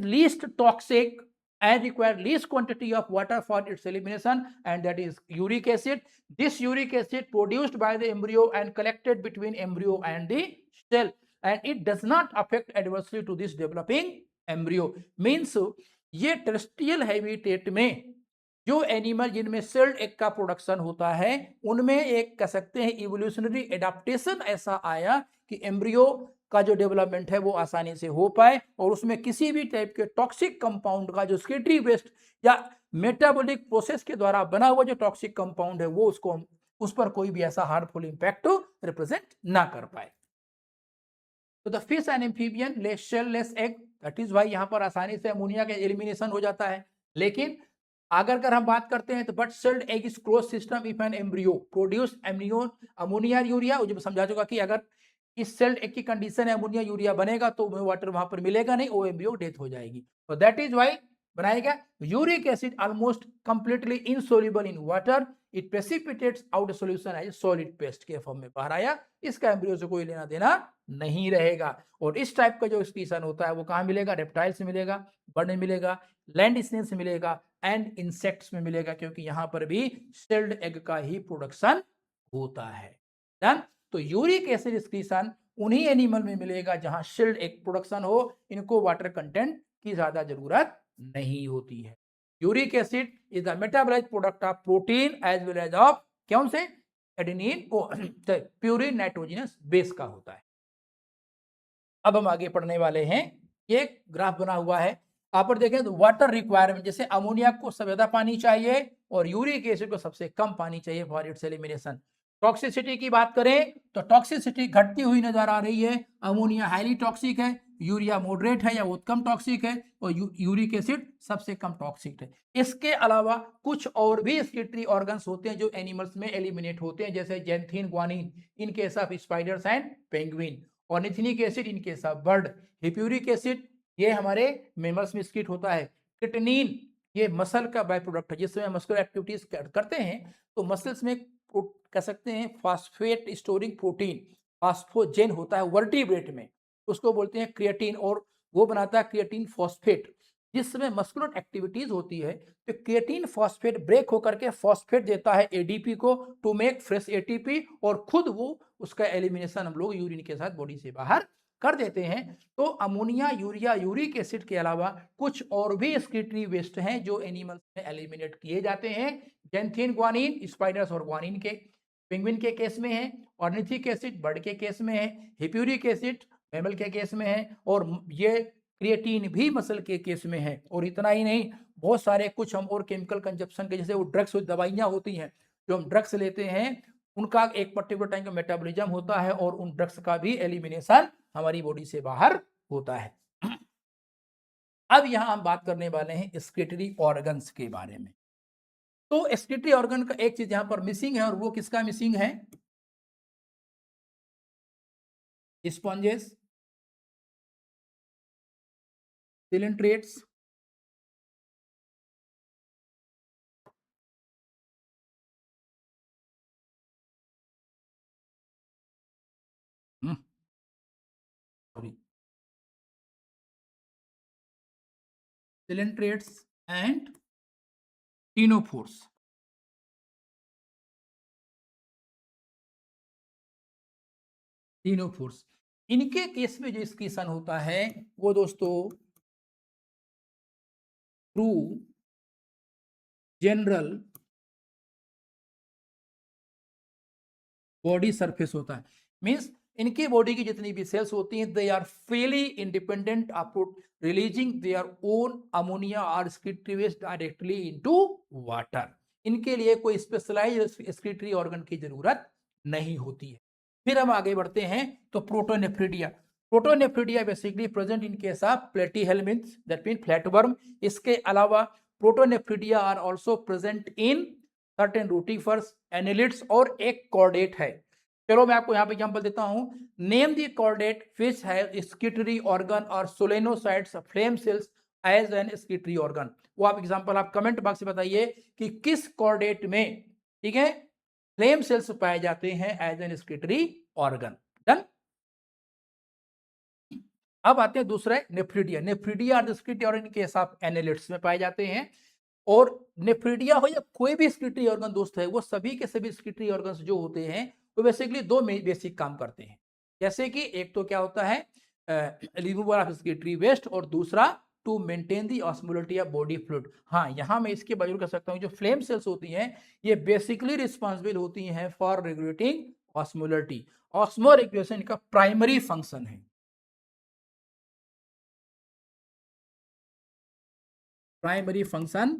least toxic and require least quantity of water for its elimination, and that is uric acid. This uric acid produced by the embryo and collected between embryo and the cell, and it does not affect adversely to this developing embryo. Means ये terrestrial habitat में जो animal जिनमें sailed egg का production होता है, उनमें एक कह सकते हैं इवोल्यूशनरी एडाप्टेशन ऐसा आया कि एम्ब्रियो का जो डेवलपमेंट है वो आसानी से हो पाए, और उसमें किसी भी टाइप के टॉक्सिक कंपाउंड का जो एक्सक्रीटरी वेस्ट या मेटाबॉलिक प्रोसेस के द्वारा बना हुआ जो टॉक्सिक कंपाउंड है, वो उसको उस पर कोई भी ऐसा हार्मफुल इंपैक्ट रिप्रेजेंट ना कर पाए। तो the fish and amphibian lay shell less egg, that is why यहाँ पर आसानी से अमोनिया का एलिमिनेशन हो जाता है। लेकिन अगर हम बात करते हैं तो but sailed egg is close system if an embryo produce ammonia urea, जो समझा चुका कि अगर इस सेल्ड एग की कंडीशन है अमोनिया यूरिया बनेगा तो वाटर वहां पर मिलेगा नहीं, वो एम्ब्रियो डेथ हो जाएगी। तो दैट इज वाई बनाएगा uric acid almost completely insoluble in water, it precipitates out solution as solid paste के फॉर्म में बाहर आया, इसका एम्ब्रियो से कोई लेना देना नहीं रहेगा। और इस टाइप का जो एक्सक्रीशन होता है वो कहाँ मिलेगा? रेप्टाइल से मिलेगा, बर्ड में मिलेगा, लैंड स्नेल से मिलेगा, एंड इंसेक्ट्स में मिलेगा, क्योंकि यहां पर भी सेल्ड एग का ही प्रोडक्शन होता है। डन। तो यूरिक एसिड एक्सक्रीशन उन्हीं एनिमल में मिलेगा जहां सेल्ड एग प्रोडक्शन हो, इनको वाटर कंटेंट की ज्यादा जरूरत नहीं होती है। Uric acid is the metabolized product of protein as well as of कौन से एडेनिन प्यूरिन नाइट्रोजनस बेस का होता है। अब हम आगे पढ़ने वाले हैं। ये ग्राफ बना हुआ है, आप पर देखें तो वाटर रिक्वायरमेंट, जैसे अमोनिया को सबसे ज्यादा पानी चाहिए और यूरिक एसिड को सबसे कम पानी चाहिए फॉर इट्स एलिमिनेशन। टॉक्सिसिटी की बात करें तो टॉक्सिसिटी घटती हुई नजर आ रही है। अमोनिया हाईली टॉक्सिक है, यूरिया मॉडरेट है या बहुत कम टॉक्सिक है, और यूरिक एसिड सबसे कम टॉक्सिक है। इसके अलावा कुछ और भी एक्सक्रीटरी ऑर्गन्स होते हैं जो एनिमल्स में एलिमिनेट होते हैं, जैसे xanthine, guanine in case of spiders and penguin, और निथिनिक acid in case of bird, hippuric acid ये हमारे मेमल्स में एक्सक्रीट होता है। किटनिन ये मसल का बाय प्रोडक्ट है, जिसमें मस्कुलर एक्टिविटीज करते हैं तो मसल्स में कह सकते हैं फास्फेट स्टोरिंग प्रोटीन फास्फोजेन होता है वर्टिब्रेट में, उसको बोलते हैं क्रिएटिन, और वो बनाता है क्रिएटिन फॉस्फेट। जिस समय मस्कुलर एक्टिविटीज होती है तो क्रिएटिन फॉस्फेट ब्रेक होकर के फॉस्फेट देता है एडीपी को टू मेक फ्रेश एटीपी, और खुद वो उसका एलिमिनेशन हम लोग यूरिन के साथ बॉडी से बाहर कर देते हैं। तो अमोनिया, यूरिया, यूरिक एसिड के अलावा कुछ और भी एक्सक्रीटरी वेस्ट हैं जो एनिमल्स में एलिमिनेट किए जाते हैं। जेंथिन, ग्वानिन स्पाइडर्स और ग्वानिन के पेंगुइन के केस में है, ऑर्निथिक एसिड बर्ड के केस में है, हिप्यूरिक एसिड मैमल के केस में है, और ये क्रिएटिन भी मसल के केस में है। और इतना ही नहीं, बहुत सारे कुछ हम और केमिकल कंजप्शन के जैसे वो ड्रग्स दवाइयाँ होती हैं जो हम ड्रग्स लेते हैं, उनका एक पर्टिकुलर टाइम का मेटाबॉलिज्म होता है और उन ड्रग्स का भी एलिमिनेशन हमारी बॉडी से बाहर होता है। अब यहाँ हम बात करने वाले हैं एक्सक्रीटरी ऑर्गन्स के बारे में। तो एक्सक्रीटरी ऑर्गन का एक चीज यहाँ पर मिसिंग है, और वो किसका मिसिंग है? Sponges, coelenterates, sorry, coelenterates and ctenophores. Ctenophores, इनके केस में जो एक्सक्रीशन होता है वो दोस्तों थ्रू जनरल बॉडी सरफेस होता है। मींस इनकी बॉडी की जितनी भी सेल्स होती हैं, they are fairly independent about releasing their own ammonia और excretory waste directly into water. इनके लिए कोई स्पेशलाइज्ड एक्सक्रीटरी ऑर्गन की जरूरत नहीं होती है। फिर हम आगे बढ़ते हैं तो protonephridia. Protonephridia basically present in case of platyhelminthes, that mean flatworm. इसके अलावा protonephridia are also present in certain rotifers, annelids और एक कॉर्डेट है। चलो मैं आपको यहाँ पे एग्जांपल देता हूँ। Name the chordate which have excretory organ और solenocytes flame cells as an excretory organ. वो आप एग्जांपल आप कमेंट बॉक्स में बताइए कि किस कॉर्डेट में, ठीक है, फ्लेम सेल्स पाए जाते हैं as an excretory organ. Done. अब आते हैं दूसरा नेफ्रिडिया। नेफ्रिडिया और एक्सक्रीटरी ऑर्गन के हिसाब एनेलिड्स में पाए जाते हैं। और नेफ्रिडिया हो या कोई भी एक्सक्रीटरी ऑर्गन दोस्त है, वो सभी के सभी एक्सक्रीटरी ऑर्गन्स जो होते हैं वो बेसिकली दो बेसिक काम करते हैं। जैसे कि एक तो क्या होता है, रिमूवल ऑफ एक्सक्रीटरी वेस्ट, और दूसरा to maintain the osmolality of body fluid. हाँ, यहाँ मैं इसके बारे में कर सकता हूँ, जो फ्लेम सेल्स होती हैं ये बेसिकली रिस्पॉन्सिबल होती हैं for regulating osmolality. Osmo regulation का प्राइमरी फंक्शन है। प्राइमरी फंक्शन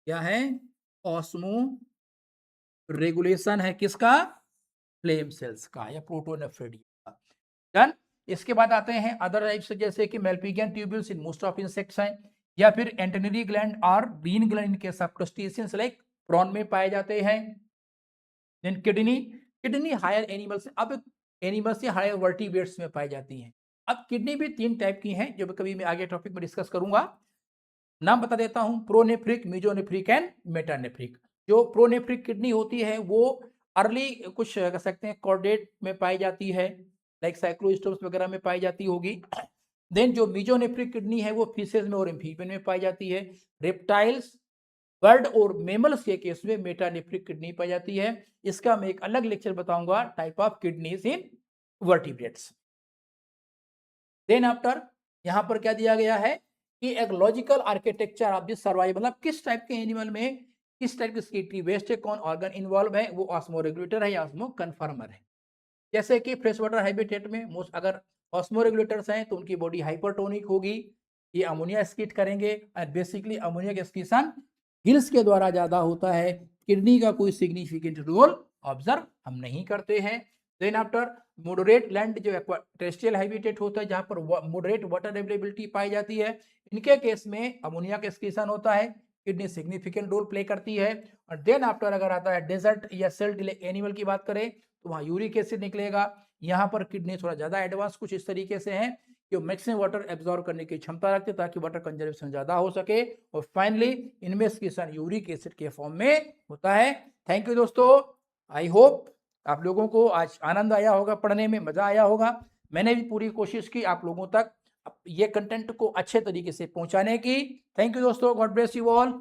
क्या है? ऑस्मो रेगुलेशन है किसका? फ्लेम सेल्स का या प्रोटोनेफ्रिडिया का। डन। इसके बाद आते हैं अदर टाइप्स जैसे कि malpighian tubules in most of insects हैं, या फिर एंटेनरी ग्लैंड और ग्रीन ग्लैंड के सब क्रस्टेशियंस लाइक प्रॉन में पाए जाते हैं। Then kidney, kidney higher animals, अब एनिमल्स से हायर वर्टिब्रेट्स में पाई जाती हैं। अब किडनी भी तीन टाइप की हैं जो कभी मैं आगे टॉपिक में डिस्कस करूंगा। नाम बता देता हूं, प्रोनेफ्रिक, मेजोनेफ्रिक एंड मेटानेफ्रिक। जो प्रोनेफ्रिक किडनी होती है वो अर्ली कुछ कह सकते हैं कॉर्डेट में पाई जाती है, लाइक साइक्लोस्टोम्स वगैरह में पाई जाती होगी। देन जो मेजोनेफ्रिक किडनी है वो फिशेज में और एम्फीबियन में पाई जाती है। रेप्टाइल्स, बर्ड और मेमल्स के केस में मेटानेफ्रिक किडनी पाई जाती है। इसका मैं एक अलग लेक्चर बताऊंगा, type of kidneys in vertebrates. Then after यहां पर क्या दिया गया है कि एक logical architecture of this survival, मतलब किस टाइप के एनिमल में किस टाइप की एक्सक्रीटरी वेस्ट है, कौन ऑर्गन इन्वॉल्व है, वो ऑस्मो रेगुलेटर है या ऑस्मो कन्फर्मर है। जैसे कि फ्रेश वाटर हैबिटेट में मोस्ट अगर ऑस्मो रेगुलेटर्स हैं तो उनकी बॉडी हाइपरटोनिक होगी, ये अमोनिया एक्सक्रीट करेंगे, और बेसिकली अमोनिया का एक्सक्रीशन गिल्स के द्वारा ज्यादा होता है। किडनी का कोई सिग्निफिकेंट रोल ऑब्जर्व हम नहीं करते हैं। देन आफ्टर मॉडरेट लैंड जो टेरेस्ट्रियल हैबिटेट होता है जहां पर मॉडरेट वाटर अवेलेबिलिटी पाई जाती है, इनके केस में अमोनिया का एक्सक्रीशन होता है, किडनी सिग्निफिकेंट रोल प्ले करती है। और देन आफ्टर अगर आता है डेजर्ट या सेल डिले एनिमल की बात करें तो वहाँ यूरिक एसिड निकलेगा। यहाँ पर किडनी थोड़ा ज्यादा एडवांस कुछ इस तरीके से है कि मैक्सिमम वाटर एब्जॉर्ब करने की क्षमता रखते ताकि वाटर कंजर्वेशन ज्यादा हो सके। और फाइनली इनमें यूरिक एसिड के फॉर्म में होता है। थैंक यू दोस्तों, आई होप आप लोगों को आज आनंद आया होगा, पढ़ने में मजा आया होगा। मैंने भी पूरी कोशिश की आप लोगों तक ये कंटेंट को अच्छे तरीके से पहुंचाने की। थैंक यू दोस्तों, गॉड ब्लेस यू ऑल।